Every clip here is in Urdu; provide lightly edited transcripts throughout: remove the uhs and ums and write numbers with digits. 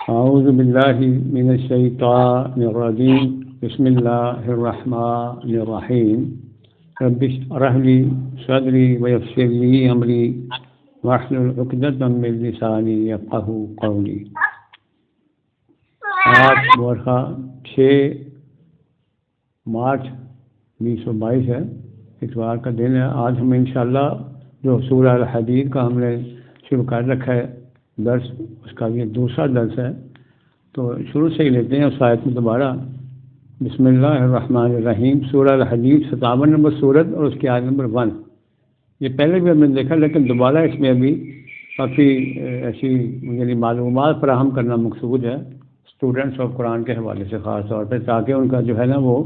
اعوذ باللہ من الشیطان الرجیم بسم اللہ الرحمن الرحیم رب اشرح لی صدری ویسر لی امری واحلل عقدۃ من لسانی یفقہوا قولی۔ آج مورخہ 6 مارچ 2022 ہے، اتوار کا دن ہے۔ آج ہم انشاءاللہ جو سورہ الحدید کا ہم نے شروع کر رکھا ہے درس، اس کا یہ دوسرا درس ہے، تو شروع سے ہی لیتے ہیں اس آیت میں دوبارہ۔ بسم اللہ الرحمن الرحیم، سورہ الحدید 57 نمبر سورت اور اس کی آیت نمبر 1۔ یہ پہلے بھی ہم نے دیکھا، لیکن دوبارہ اس میں ابھی کافی ایسی یعنی معلومات فراہم کرنا مقصود ہے اسٹوڈنٹس آف قرآن کے حوالے سے، خاص طور پہ تاکہ ان کا جو ہے نا وہ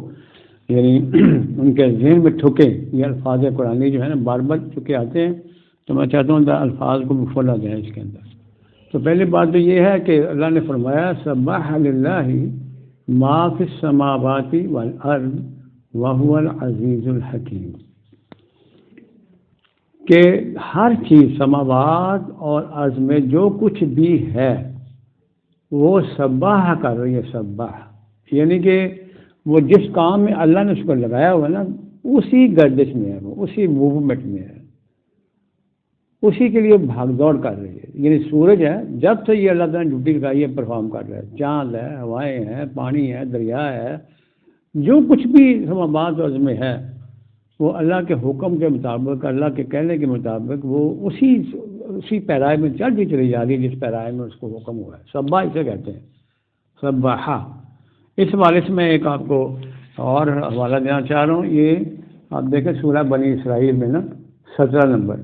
یعنی ان کے ذہن میں ٹھکے یہ الفاظ قرآنی جو ہے نا بار بار چکے آتے ہیں، تو میں چاہتا ہوں الفاظ کو کھولا جائے اس کے اندر۔ تو پہلی بات تو یہ ہے کہ اللہ نے فرمایا سبح للہ ما فی السماوات والارض وهو العزیز الحکیم، کہ ہر چیز سماوات اور ارض میں جو کچھ بھی ہے وہ سبح کر رہی ہے۔ سبح یعنی کہ وہ جس کام میں اللہ نے اس کو لگایا ہوا نا اسی گردش میں ہے، وہ اسی موومنٹ میں ہے، اسی کے لیے بھاگ دوڑ کر رہی ہے۔ یعنی سورج ہے، جب سے یہ اللہ تعالیٰ نے ڈیوٹی لگائی ہے پرفارم کر رہا ہے، چاند ہے، ہوائیں ہیں، پانی ہے، دریا ہے، جو کچھ بھی سماوات اور میں ہے وہ اللہ کے حکم کے مطابق، اللہ کے کہنے کے مطابق وہ اسی پیرائے میں چلتی چلی جا رہی ہے جس پیرائے میں اس کو حکم ہوا ہے۔ سبح اسے کہتے ہیں، سبحہ۔ اس حوالے سے میں ایک آپ کو اور حوالہ دینا چاہ رہا ہوں۔ یہ آپ دیکھیں سورہ بنی اسرائیل میں نا 17 نمبر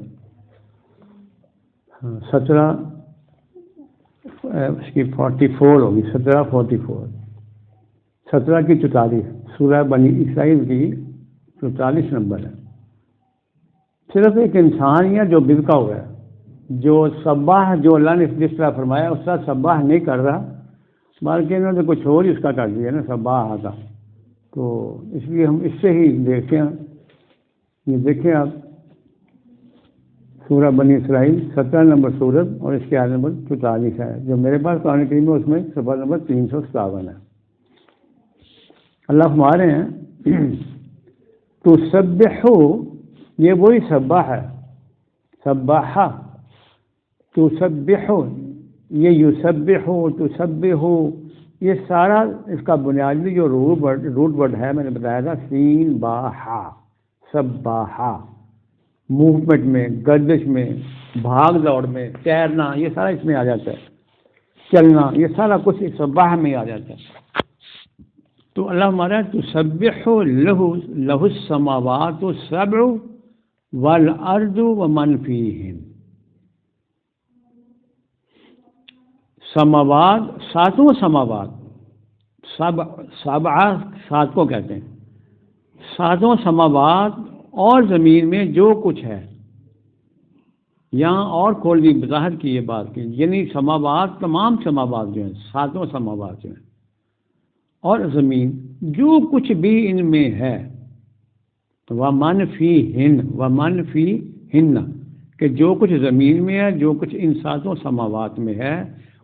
17 اس کی 44 ہوگی، 17 کی 44، سورہ بنی اسرائیل کی 44 نمبر ہے۔ صرف ایک انسان ہی ہے جو بدکا ہوا ہے، جو سبح جو اللہ نے جس طرح فرمایا اس طرح سبح نہیں کر رہا، بلکہ انہوں نے کچھ اور ہی اس کا کر دیا نا سبح کا۔ تو اس لیے ہم اس سے ہی دیکھتے ہیں، یہ دیکھیں آپ سورہ بنی اسرائیل 17 نمبر سورت اور اس کی آیت نمبر 44 ہے، جو میرے پاس قرآن کریم میں اس میں صفحہ نمبر 357 ہے۔ اللہ فرما رہے ہیں تسبحو، یہ وہی سبح ہے، سبحہ تسبحو، یہ یسبحو تسبحو، یہ سارا اس کا بنیادی جو روٹ ورڈ ہے میں نے بتایا تھا سین با ہا، سبحہ، موومنٹ میں، گردش میں، بھاگ دوڑ میں، تیرنا، یہ سارا اس میں آ جاتا ہے، چلنا، یہ سارا کچھ اس سبح میں آ جاتا ہے۔ تو اللہ ہمارا تسبح لہ السماوات السبع والارض ومن فیہن، سماوات، ساتوں سماوات، سبع 7 کو کہتے ہیں، ساتوں سماوات اور زمین میں جو کچھ ہے، یہاں اور کھول دی وضاحت کی یہ بات کی، یعنی سماوات، تمام سماوات جو ہیں، ساتوں سماوات جو ہیں اور زمین، جو کچھ بھی ان میں ہے، ومن فیہن، کہ جو کچھ زمین میں ہے، جو کچھ ان ساتوں سماوات میں ہے،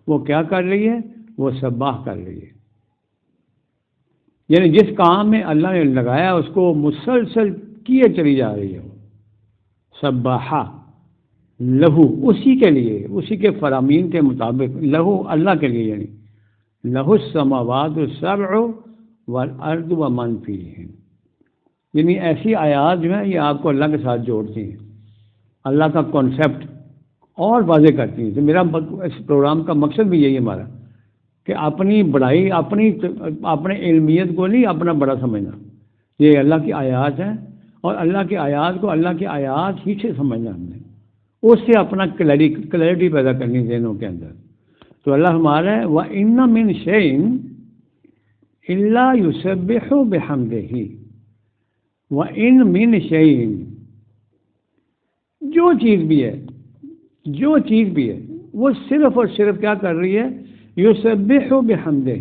وہ کیا کر رہی ہے؟ وہ سبح کر رہی ہے۔ یعنی جس کام میں اللہ نے لگایا اس کو مسلسل کیے چلی جا رہی ہے، سبحہ لہو، اسی کے لیے، اسی کے فرامین کے مطابق، لہو اللہ کے لیے، یعنی لہ السماوات السبع والارض ومن فیہن۔ یعنی ایسی آیات جو ہیں یہ آپ کو اللہ کے ساتھ جوڑتی ہیں، اللہ کا کانسیپٹ اور واضح کرتی ہیں۔ تو میرا اس پروگرام کا مقصد بھی یہی ہمارا کہ اپنی بڑائی، اپنے علمیت کو نہیں اپنا بڑا سمجھنا، یہ اللہ کی آیات ہیں اور اللہ کی آیات کو اللہ کی آیات ہی سے سمجھنا، ہم نے اس سے اپنا کلیئرٹی پیدا کرنی ذہنوں کے اندر۔ تو اللہ ہمارا ہے وَإِنَّ مِن شَيْءٍ إِلَّا يُسَبِّحُ بِحَمْدِهِ، وَإِنَّ مِن شَيْءٍ، جو چیز بھی ہے وہ صرف اور صرف کیا کر رہی ہے؟ یسبح بحمدہ،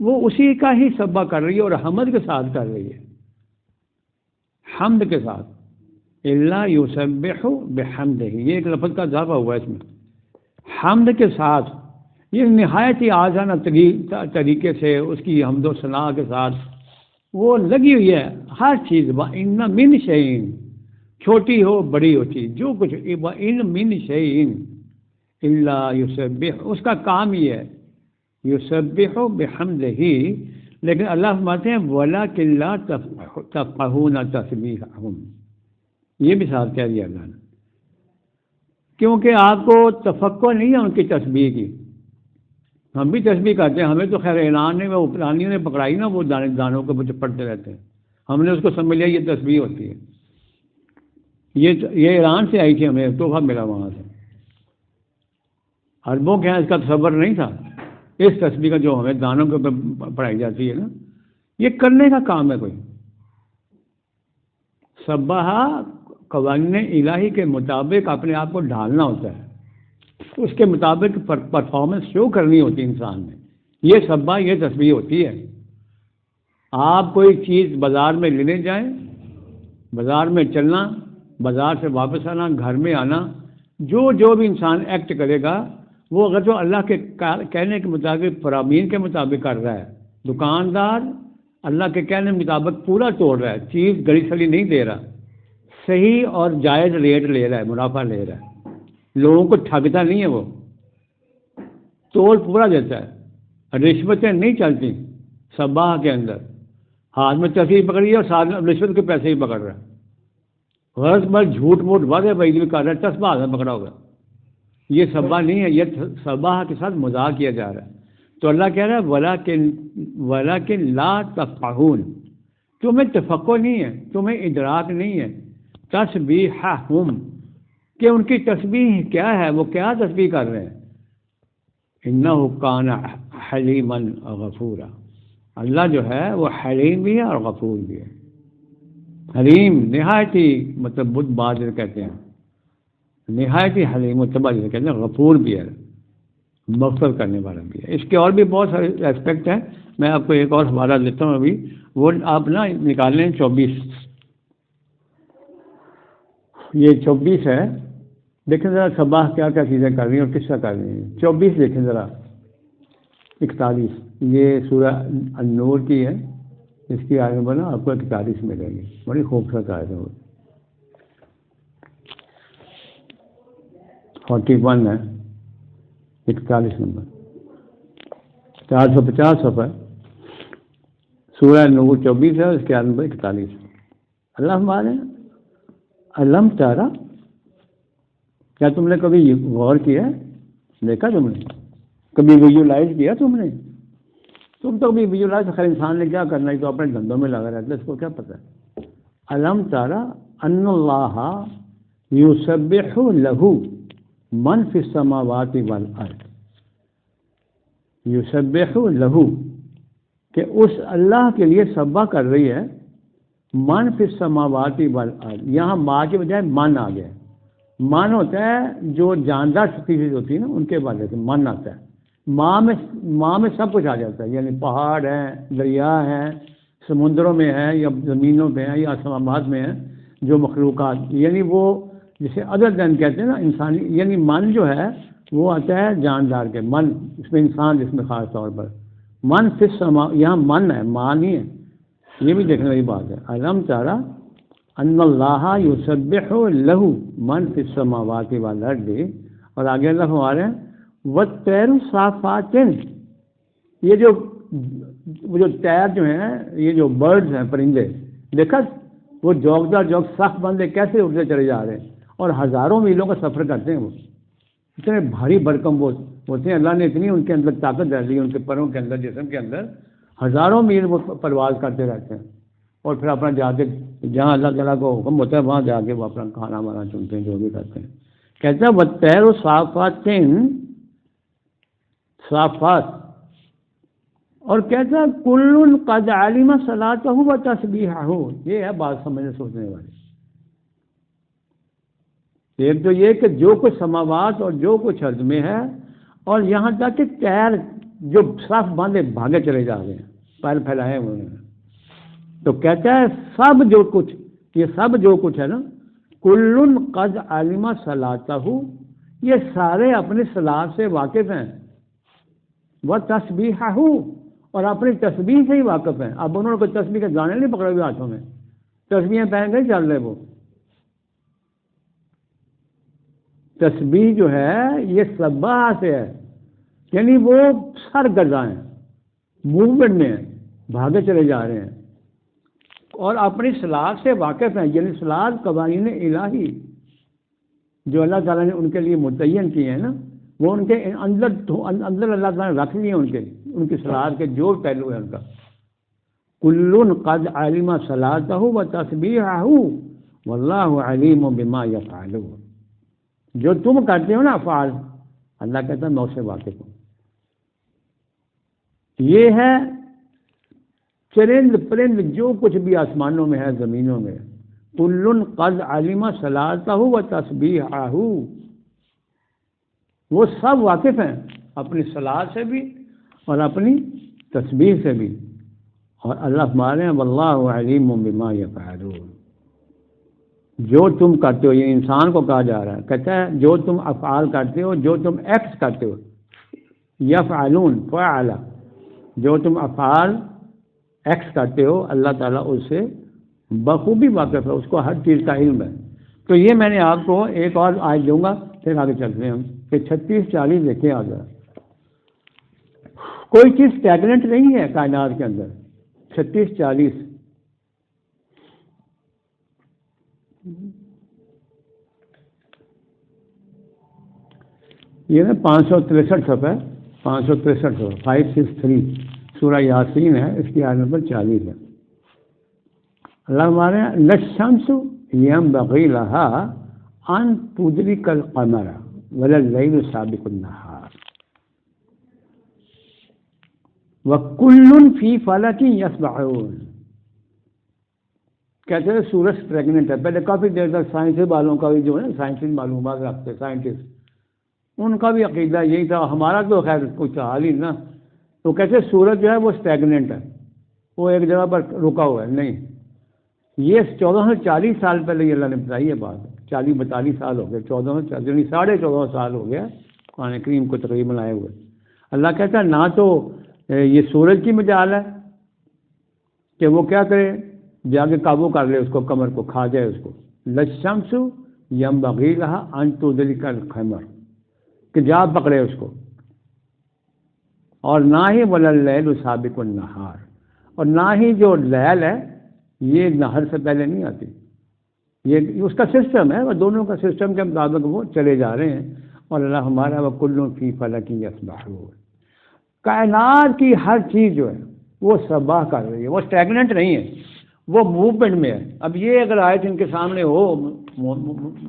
وہ اسی کا ہی سبح کر رہی ہے اور حمد کے ساتھ کر رہی ہے، حمد کے ساتھ، الا یسبح بحمدہ، یہ ایک لفظ کا اضافہ ہوا ہے اس میں، حمد کے ساتھ، یہ نہایت ہی آسان طریقے سے اس کی حمد و ثنا کے ساتھ وہ لگی ہوئی ہے ہر چیز. وَإِنَّ مِنْ شَيْءٍ، چھوٹی ہو بڑی ہو چیز، جو کچھ. وَإِنَّ مِنْ شَيْءٍ إِلَّا يُسَبِّحُ، اس کا کام یہ ہے يُسَبِّحُ بِحَمْدِهِ، لیکن اللہ فرماتے ہیں وَلَكِنْ لَا تَفْقَهُونَ تَسْبِيحَهُمْ. یہ بھی ساتھ کہہ دیا اللہ نے، کیونکہ آپ کو تفقع نہیں ہے ان کی تسبیح کی. ہم بھی تسبیح کرتے ہیں، ہمیں تو خیر اعلان نے وہ پرانیوں نے پکڑائی نا، وہ دانوں کے بچے پڑھتے رہتے ہیں، ہم نے اس کو سمجھ لیا یہ تسبیح ہوتی ہے. یہ ایران سے آئی تھی، ہمیں تحفہ ملا وہاں سے. عربوں کے یہاں اس کا تصور نہیں تھا، اس تسبیح کا جو ہمیں دانوں کے اوپر پڑھائی جاتی ہے نا، یہ کرنے کا کام ہے. کوئی سبح قوانین الہی کے مطابق اپنے آپ کو ڈھالنا ہوتا ہے، اس کے مطابق پرفارمنس شو کرنی ہوتی ہے انسان نے. یہ سبح، یہ تسبیح ہوتی ہے. آپ کوئی چیز بازار میں لینے جائیں، بازار میں چلنا، بازار سے واپس آنا، گھر میں آنا، جو بھی انسان ایکٹ کرے گا وہ اگر تو اللہ کے کہنے کے مطابق فرامین کے مطابق کر رہا ہے، دکاندار اللہ کے کہنے کے مطابق پورا توڑ رہا ہے، چیز گڑی سڑی نہیں دے رہا، صحیح اور جائز ریٹ لے رہا ہے، منافع لے رہا ہے، لوگوں کو ٹھگتا نہیں ہے، وہ تول پورا دیتا ہے، رشوتیں نہیں چلتی. سباہ کے اندر ہاتھ میں تسبیح پکڑی ہے اور ساتھ میں رشوت کے پیسے ہی پکڑ رہا ہے، غرض بس جھوٹ موٹ واضح بھائی بھی کر رہا ہے، تسبیح ہاتھ میں پکڑا ہوگا. یہ سباہ نہیں ہے، یہ سباہ کے ساتھ مذاق کیا جا رہا ہے. تو اللہ کہہ رہا ہے وَلَكِنْ لَا تَفْقَهُونَ، تمہیں تفقع نہیں ہے، تمہیں ادراک نہیں ہے. تسبیحہم، کہ ان کی تسبیح کیا ہے، وہ کیا تسبیح کر رہے ہیں. اِنَّهُ كَانَ حَلِيمًا غَفُورًا، اللہ جو ہے وہ حلیم بھی ہے اور غفور بھی ہے. حلیم نہایت ہی مطلب بدھ بادر کہتے ہیں، نہایت ہی حلیم و تبا کہتے ہیں، غفور بھی ہے، مغفرت کرنے والا بھی ہے. اس کے اور بھی بہت سارے اسپیکٹ ہیں، میں آپ کو ایک اور حوالہ دیتا ہوں ابھی، وہ آپ نا نکال لیں. 24 یہ 24 ہے، دیکھیں ذرا صباح کیا کیا چیزیں کر رہی ہیں اور کس طرح کر رہی ہیں. 24 دیکھیں ذرا. 41 یہ سورہ النور کی ہے، اس کی آیت نمبر نا آپ کو 41 ملے گی، بڑی خوبصورت آیت ہے. 41 ہے، 41 نمبر، 450 صفحہ، سورہ نور 24 ہے، اس کے آیت نمبر 41. اللہ ہمارے علم تارا، کیا تم نے کبھی غور کیا، دیکھا تم نے کبھی ویژولائز کیا، تم تو کبھی ویژولائز، خیر انسان نے کیا کرنا ہے، تو اپنے دھندوں میں لگا رہتا ہے، اس کو کیا پتہ ہے. علم تارا ان اللہ یسبح لہ من فی السماوات والارض، یسبح لہ، کہ اس اللہ کے لیے سبح کر رہی ہے، من فی السماوات والارض، یہاں ما کے بجائے من آ گیا. من ہوتا ہے جو جاندار سپیشیز ہوتی ہے نا، ان کے بارے سے من آتا ہے. ماں میں سب کچھ آ جاتا ہے، یعنی پہاڑ ہیں، دریا ہیں، سمندروں میں ہیں یا زمینوں میں ہیں یا آسمانات میں ہیں جو مخلوقات، یعنی وہ جسے ادر دین کہتے ہیں نا انسانی، یعنی من جو ہے وہ آتا ہے جاندار کے من، اس میں انسان جس میں خاص طور پر من فی السما، یہاں من ہے، ماں نہیں ہے. یہ بھی دیکھنے والی بات ہے. علم تارا ان اللہ یسبح لہ من فی السماوات والارض، اور آگے اللہ فرما رہے ہیں والطیر صافات، یہ جو طیر جو ہیں، یہ جو برڈز ہیں، پرندے، دیکھا وہ جوکدار صف بندے کیسے اڑتے چلے جا رہے ہیں، اور ہزاروں میلوں کا سفر کرتے ہیں. وہ اتنے بھاری بھرکم وہ ہوتے ہیں، اللہ نے اتنی ان کے اندر طاقت ڈال دی، ان کے پروں کے اندر، جسم کے اندر، ہزاروں میل وہ پرواز کرتے رہتے ہیں، اور پھر اپنا جا کے جہاں اللہ تعالیٰ کو حکم ہوتا ہے وہاں جا کے وہ اپنا کھانا وانا چنتے ہیں، جو بھی کرتے ہیں. کہتے ہیں والطیر صافات، صافات، اور کہتا ہے کل قد علم صلاتہ و تسبیحہ. یہ ہے بات سمجھنے سوچنے والی. ایک تو یہ کہ جو کچھ سماوات اور جو کچھ ارض میں ہے، اور یہاں تک کہ طیر جو صف باندھے بھاگے چلے جا رہے ہیں، پیر پھیلائے ہوئے ہیں. تو کہتا ہے سب جو کچھ، یہ سب جو کچھ ہے نا، کل قد علم صلاتہ، یہ سارے اپنی صلاۃ سے واقف ہیں. وتسبیحہ، اور اپنی تسبیح سے ہی واقف ہیں. اب انہوں نے کوئی تسبیح کے دانے نہیں پکڑے ہوئے ہاتھوں میں، تسبیحیں پہن کے چل رہے. وہ تسبیح جو ہے یہ سباح سے ہے، یعنی وہ سرگرداں ہیں، موومنٹ میں ہیں، بھاگے چلے جا رہے ہیں اور اپنی صلاح سے واقف ہیں. یعنی صلاح قوانین الہی جو اللہ تعالیٰ نے ان کے لیے متعین کیے ہیں نا، وہ ان کے اندر اللہ تعالیٰ نے رکھ لیے ان کی صلاح کے جو پہلو ہے ان کا. کل قد علم صلاتہ و تسبیحہ واللہ علیم بما یفعلون. جو تم کرتے ہو نا افعال، اللہ کہتا ہے میں اس سے واقف ہوں. یہ ہے چرند پرند جو کچھ بھی آسمانوں میں ہے، زمینوں میں. کل قد علم صلاتہ و تسبیحہ، وہ سب واقف ہیں اپنی صلاح سے بھی اور اپنی تسبیح سے بھی. اور اللہ ہمارے ہیں واللہ علیم بما یفعلون. جو تم کرتے ہو، یہ انسان کو کہا جا رہا ہے، کہتا ہے جو تم افعال کرتے ہو، جو تم ایکٹس کرتے ہو، یفعلون فعل، جو تم افعال ایکٹس کرتے ہو اللہ تعالیٰ اس سے بخوبی واقف ہے، اس کو ہر چیز کا علم ہے. تو یہ میں نے آپ کو ایک اور آیت دوں گا، پھر آگے چلتے ہیں ہم کہ 36-40 دیکھیں. آ جائے کوئی چیز اسٹیگننٹ نہیں ہے کائنات کے اندر. 36-40 یہ نا 563 صفحہ، 563 563 سورہ یاسین ہے، اس کی آیت نمبر 40 ہے. اللہ ہمارے للشمس ينبغي لها ان تدرك القمر ولا الليل سابق النهار وكل في فلك يسبحون. کہتے ہیں سورج پریگننٹ ہے. پہلے کافی دیر تک سائنسی والوں کا بھی جو ہے سائنسی معلومات رکھتے سائنٹسٹ، ان کا بھی عقیدہ یہی تھا. ہمارا تو خیر کچھ حال ہی نا. تو کہتے ہیں سورج جو ہے وہ اسٹیگننٹ ہے، وہ ایک جگہ پر رکا ہوا ہے. نہیں، یہ 1440 سال پہلے یہ اللہ نے بتائی ہے بات. 40-42 سال ہو گئے، 1440 یعنی 14.5 سال ہو گیا قرآن کریم کو تقریباً آئے ہوئے. اللہ کہتا ہے نہ تو یہ سورج کی مجال ہے کہ وہ کیا کرے، جا کے قابو کر لے اس کو، کمر کو کھا جائے اس کو. للشمس ينبغي لها ان تدرك القمر، کہ جا پکڑے اس کو. اور نہ ہی ولا اللیل سابق النہار، اور نہ ہی جو لیل ہے یہ نہر سے پہلے نہیں آتی. یہ اس کا سسٹم ہے، وہ دونوں کا سسٹم کے مطابق وہ چلے جا رہے ہیں. اور اللہ ہمارا وَكُلٌّ فِي فَلَكٍ يَسْبَحُونَ. کائنات کی ہر چیز جو ہے وہ سباح کر رہی ہے، وہ اسٹیگننٹ نہیں ہے، وہ موومنٹ میں ہے. اب یہ اگر آیت ان کے سامنے ہو،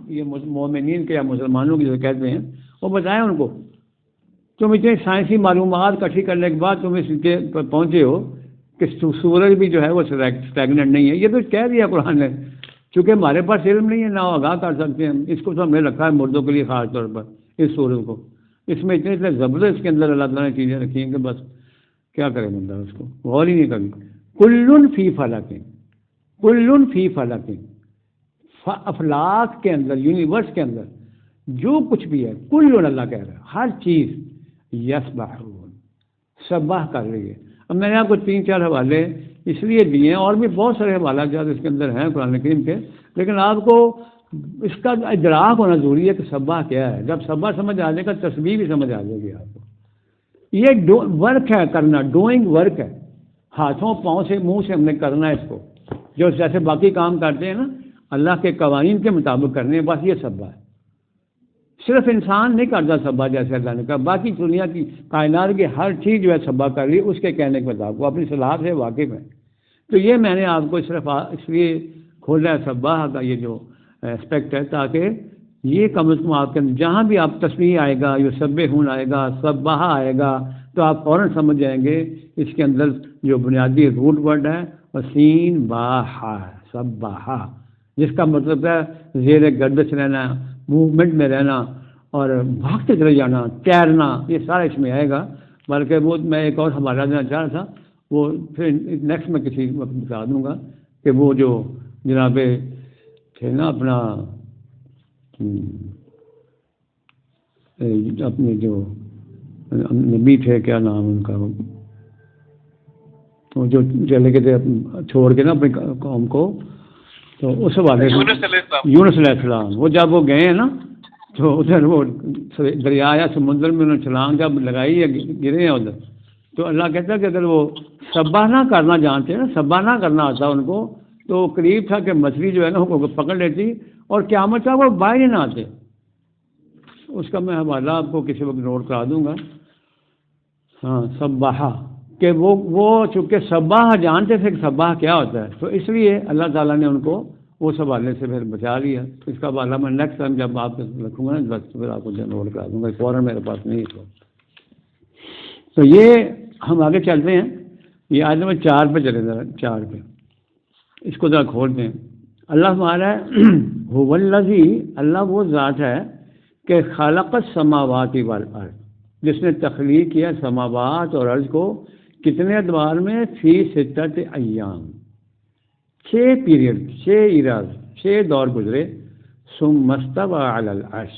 یہ مومنین کے یا مسلمانوں کی جو کہتے ہیں، وہ بتائیں ان کو. تم اتنی سائنسی معلومات اکٹھی کرنے کے بعد تم اس کے پہنچے ہو کہ سورج بھی جو ہے وہ اسٹیگننٹ نہیں ہے. یہ تو کہہ دیا قرآن نے، چونکہ ہمارے پاس علم نہیں ہے نہ آگاہ کر سکتے ہیں. اس کو تو ہم نے رکھا ہے مردوں کے لیے خاص طور پر، اس سورج کو. اس میں اتنے زبردست کے اندر اللہ تعالیٰ نے چیزیں رکھی ہیں کہ بس کیا کرے بندہ، اس کو غور ہی نہیں کبھی. کل فی فلک، کل فی فلک، افلاک کے اندر، یونیورس کے اندر جو کچھ بھی ہے، کل اللہ کہہ رہا ہے ہر چیز یسبحون، سباح کر رہی ہے. اب میں نے آپ کو 3-4 حوالے اس لیے دیے ہیں، اور بھی بہت سارے حوالات جو اس کے اندر ہیں قرآن کریم کے، لیکن آپ کو اس کا ادراک ہونا ضروری ہے کہ سباح کیا ہے. جب سباح سمجھ آ جائے گا تسبیح بھی سمجھ آ جائے گی آپ کو. یہ ورک ہے، کرنا، ڈوئنگ ورک ہے. ہاتھوں پاؤں سے منہ سے ہم نے کرنا ہے اس کو، جو جیسے باقی کام کرتے ہیں نا اللہ کے قوانین کے مطابق کرنے ہیں. بس یہ سباح ہے. صرف انسان نہیں کرتا سباح جیسے اللہ نے کہا، باقی دنیا کی کائنات کی ہر چیز جو ہے سباح کر رہی ہے اس کے کہنے کے مطابق، وہ اپنی صلاح سے واقف ہے. تو یہ میں نے آپ کو صرف اس لیے کھولا ہے سباح کا یہ جو اسپیکٹ ہے، تاکہ یہ کم از کم آپ کے جہاں بھی آپ تسبیح آئے گا، یسبحون آئے گا، سباح آئے گا، تو آپ فوراً سمجھ جائیں گے اس کے اندر جو بنیادی روٹ ورڈ ہے وہ سین باہا، سباہا، جس کا مطلب ہے زیر گردش رہنا، موومنٹ میں رہنا اور بھاگتے چلے جانا، تیرنا، یہ سارا اس میں آئے گا. بلکہ وہ میں ایک اور حوالہ دینا چاہ رہا تھا، وہ پھر نیکسٹ میں کسی وقت بتا دوں گا کہ وہ جو جناب تھے نا اپنا اپنے جو نبی تھے، کیا نام ان کا، تو جو چلے گئے تھے چھوڑ کے نا اپنی قوم کو، تو اس حوالے سے یونس علیہ السلام، وہ جب وہ گئے ہیں نا تو ادھر وہ دریا یا سمندر میں انہوں نے چھلانگ جب لگائی ہے، گرے ہیں ادھر، تو اللہ کہتا ہے کہ اگر وہ سباہ نہ کرنا جانتے نا، سباہ نہ کرنا آتا ان کو، تو قریب تھا کہ مچھلی جو ہے نا وہ پکڑ لیتی اور قیامت تک وہ باہر ہی نہ آتے۔ اس کا میں حوالہ آپ کو کسی وقت نوٹ کرا دوں گا۔ ہاں سباہا، کہ وہ چونکہ سباہ جانتے تھے کہ سباہ کیا ہوتا ہے، تو اس لیے اللہ تعالیٰ نے ان کو اس حوالے سے پھر بچا لیا۔ تو اس کا حوالہ میں نیکسٹ ٹائم جب آپ رکھوں گا نا بس پھر آپ کو نوٹ کرا دوں گا، فوراً میرے پاس نہیں ہے۔ تو یہ ہم آگے چلتے ہیں، یہ آیت نمبر 4 پہ چلے ذرا، 4 پہ اس کو ذرا کھولتے ہیں۔ اللہ ہمارا هو الذی، اللہ وہ ذات ہے کہ خلق السماوات والارض، جس نے تخلیق کیا سماوات اور ارض کو کتنے ادوار میں، فی ستۃ ایام، 6 پیریڈ، 6 ایراز، 6 دور گزرے، ثم استوى علی العرش،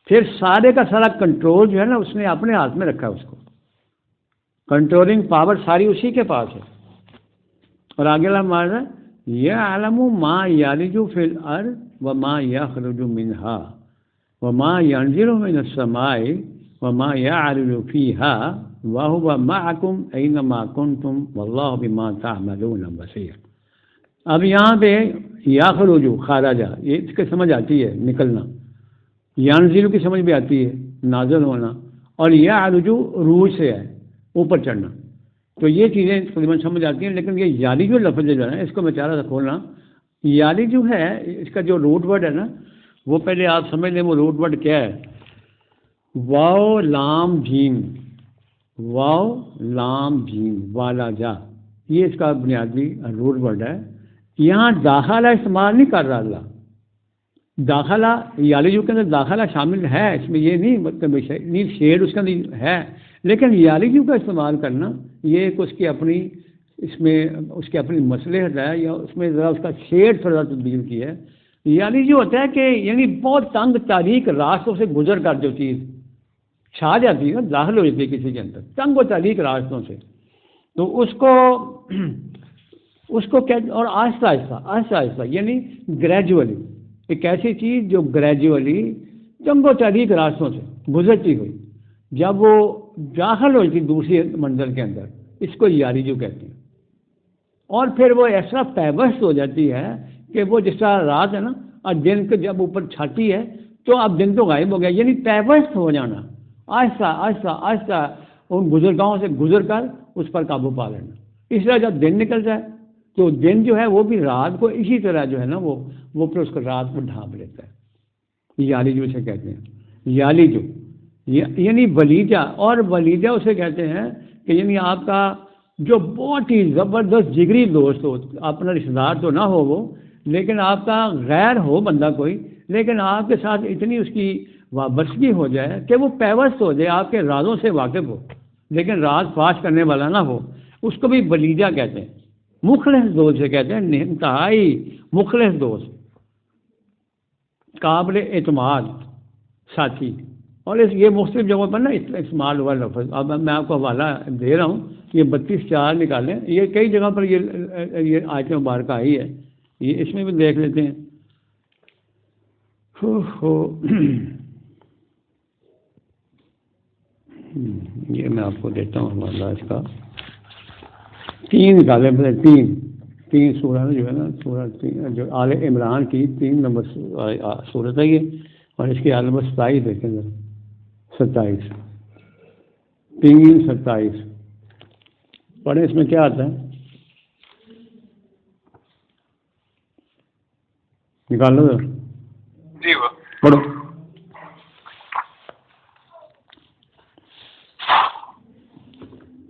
پھر سارے کا سارا کنٹرول جو ہے نا اس نے اپنے ہاتھ میں رکھا، اس کو کنٹرولنگ پاور ساری اسی کے پاس ہے۔ اور آگے اللہ ہمارا یعلم ما یلج فی الارض وما یخرج منها وما ينزل من السماء وما يعرج فيها وهو معكم اينما كنتم والله بما تعملون بصير۔ اب یہاں پہ یخرج خارجہ، یہ اس کی سمجھ آتی ہے نکلنا، ینزل کی سمجھ بھی آتی ہے نازل ہونا، اور یعرج روج سے ہے اوپر چڑھنا، تو یہ چیزیں تقریباً سمجھ آتی ہیں۔ لیکن یہ یالی جو لفظ جو ہے نا اس کو میں چاہ رہا تھا کھولنا، یالی جو ہے اس کا جو روٹ ورڈ ہے نا، وہ پہلے آپ سمجھ لیں وہ روٹ ورڈ کیا ہے، واو لام جیم، واو لام جیم والا جا، یہ اس کا بنیادی روٹ ورڈ ہے۔ یہاں داخلہ استعمال نہیں کر رہا اللہ، داخلہ یالیجو کے اندر داخلہ شامل ہے، اس میں یہ نہیں مطلب نہیں شیڈ اس کے اندر ہے، لیکن یالیجو کا استعمال کرنا یہ ایک اس کی اپنی، اس میں اس کی اپنی مصلحت ہے، یا اس میں ذرا اس کا شیڈ تھوڑا تبدیل کی ہے۔ یالیجو ہوتا ہے کہ یعنی بہت تنگ تاریک راستوں سے گزر کر جو چیز چھا جاتی ہے نا، داخل ہو جاتی ہے کسی کے اندر تنگ و تاریک راستوں سے، تو اس کو کہتے، اور آہستہ آہستہ آہستہ یعنی گریجولی، ایک ایسی چیز جو گریجولی تنگ و تاریک راستوں سے گزرتی ہوئی جب وہ داخل ہوتی دوسری منزل کے اندر، اس کو یالیجو کہتے ہیں۔ اور پھر وہ ایسا پیوست ہو جاتی ہے کہ وہ جس طرح رات ہے نا اور دن کے جب اوپر چھاتی ہے تو اب دن تو غائب ہو گیا، یعنی پیوست ہو جانا، آہستہ آہستہ آہستہ ان گزرگاہوں سے گزر کر اس پر قابو پا لینا۔ اس طرح جب دن نکل جائے تو دن جو ہے وہ بھی رات کو اسی طرح جو ہے نا وہ پھر اس کو رات کو ڈھانپ لیتا ہے، یالیجو سے کہتے ہیں۔ یالیجو یعنی ولیجہ، اور ولیجہ اسے کہتے ہیں کہ یعنی آپ کا جو بہت ہی زبردست جگری دوست ہو، اپنا رشتہ دار تو نہ ہو وہ، لیکن آپ کا غیر ہو بندہ کوئی، لیکن آپ کے ساتھ اتنی اس کی وابستگی ہو جائے کہ وہ پیوست ہو جائے، آپ کے رازوں سے واقف ہو لیکن راز فاش کرنے والا نہ ہو، اس کو بھی ولیجہ کہتے ہیں۔ مخلص دوست سے کہتے ہیں، انتہائی مخلص دوست، قابل اعتماد ساتھی۔ اور یہ مختلف جگہوں پر نا استعمال ہوا لفظ، اب میں آپ کو حوالہ دے رہا ہوں، یہ 32:4 نکالیں، یہ کئی جگہ پر یہ آیت مبارکہ آئی ہے، یہ اس میں بھی دیکھ لیتے ہیں۔ یہ میں آپ کو دیتا ہوں حوالہ اس کا، 3 نکالیں، 3 سورہ جو ہے نا، سورہ 3 جو آل عمران کی 3 نمبر سورت ہے یہ، اور اس کی آیت نمبر 27 دیکھیں ذرا، 27 3:27 پڑھیں، اس میں کیا آتا ہے، نکال لو ذرا جی وہ پڑھو۔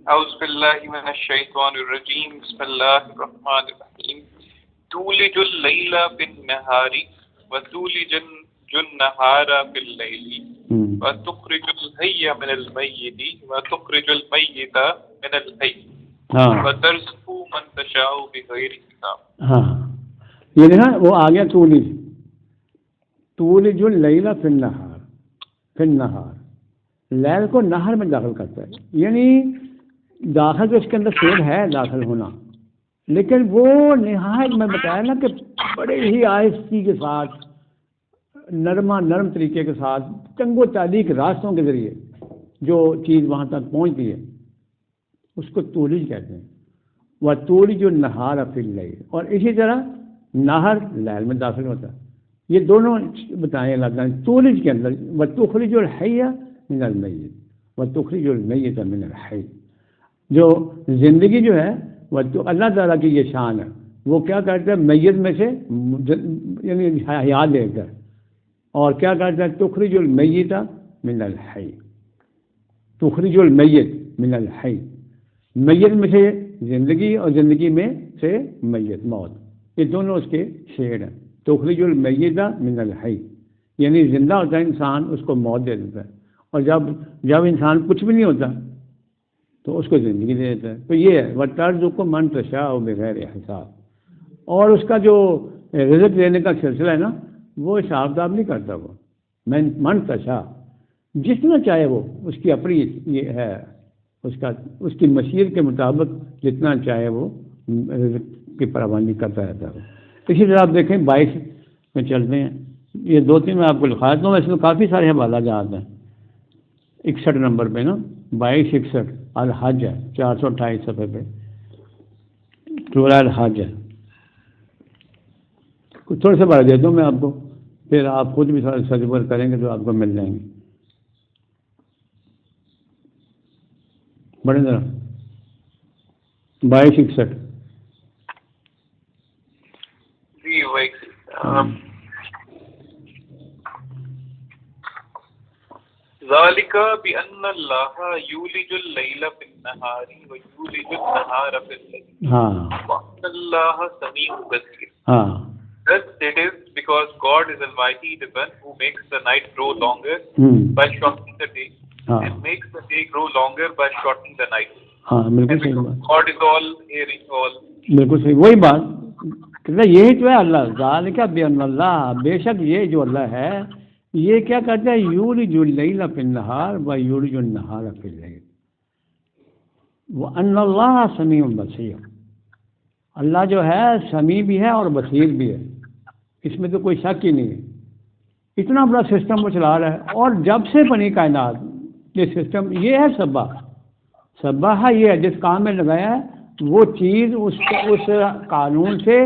اعوذ باللہ من الشیطان الرجیم، بسم اللہ الرحمن الرحیم۔ تولج اللیل فی النہار وتولج النہار فی اللیل وتخرج الحی من المیت وتخرج المیت من الحی وترزق من تشاء بغیر حساب۔ ہاں یہ دیکھا وہ آ گیا، تولج اللیل فی النہار، لیل کو نہر میں داخل کرتا ہے، یعنی داخل تو اس کے اندر شیر ہے داخل ہونا، لیکن وہ نہایت میں بتایا نا کہ بڑے ہی آہستگی کے ساتھ، نرم طریقے کے ساتھ، تنگ و تاریک راستوں کے ذریعے جو چیز وہاں تک پہنچتی ہے اس کو تولج کہتے ہیں۔ وَتُولِجُ النَّهَارَ فِي اللَّيْلِ، اور اسی طرح نہر لیل میں داخل ہوتا ہے۔ یہ دونوں بتائیں اللہ تعالیٰ نے تولج کے اندر، وَتُخْرِجُ الْحَيَّ مِنَ الْمَيِّتِ وَتُخْرِجُ الْمَيِّتَ مِنَ الْحَيِّ، جو زندگی جو ہے وہ اللہ تعالیٰ کی یہ شان ہے، وہ کیا کرتا ہے میت میں سے یعنی حیات دے کر، اور کیا کرتا ہے تخرج المیت من الحی، تخرج المیت من الحی، میت میں سے زندگی اور زندگی میں سے میت موت، یہ دونوں اس کے شعر ہیں۔ تخرج المیت من الحی یعنی زندہ ہوتا ہے انسان، اس کو موت دے دیتا ہے، اور جب انسان کچھ بھی نہیں ہوتا تو اس کو زندگی دے دیتا ہے۔ تو یہ ہے وَتَرْزُقُ مَن تَشَاءُ بِغَيْرِ حساب، اور اس کا جو رزق دینے کا سلسلہ ہے نا وہ حساب کتاب نہیں کرتا، وہ من تشاء، جتنا چاہے وہ، اس کی اپنی یہ ہے، اس کی مشیت کے مطابق جتنا چاہے وہ رزق کی پروانی کرتا رہتا ہے۔ اسی طرح آپ دیکھیں 22 میں چلتے ہیں، یہ 2-3 میں آپ کو لکھا دیتا ہوں، اس میں کافی سارے حوالہ جات ہیں۔ 61 نمبر پہ نا 22-61 الحج ہے، 428 صفحے پہ سورہ الحج ہے۔ تھوڑے سے بڑھا دیتا ہوں میں آپ کو، پھر آپ خود بھی تھوڑا تجربہ کریں گے تو آپ کو مل جائیں گے۔ بڑے ذرا 22-61 جی وہی ذالک بأن اللہ یولج اللیل فی النہار ویولج النہار فی اللیل وأن اللہ سمیع بصیر۔ Thus it is because God is Almighty, the one who makes the night grow longer by shortening the day, and makes the day grow longer by shortening the night. بالکل صحیح بات، God is all hearing, all. بالکل صحیح، وہی بات، یہی تو ہے اللہ، ذالک بأن اللہ، بے شک یہ جو اللہ ہے یہ کیا کرتا ہے یولج اللیل فی النہار ویولج النہار فی اللیل وان اللہ سمیع بصیر، اللہ جو ہے سمیع بھی ہے اور بصیر بھی ہے، اس میں تو کوئی شک ہی نہیں ہے۔ اتنا بڑا سسٹم وہ چلا رہا ہے، اور جب سے بنی کائنات یہ سسٹم، یہ ہے سباہ یہ ہے جس کام میں لگایا ہے وہ چیز اس قانون سے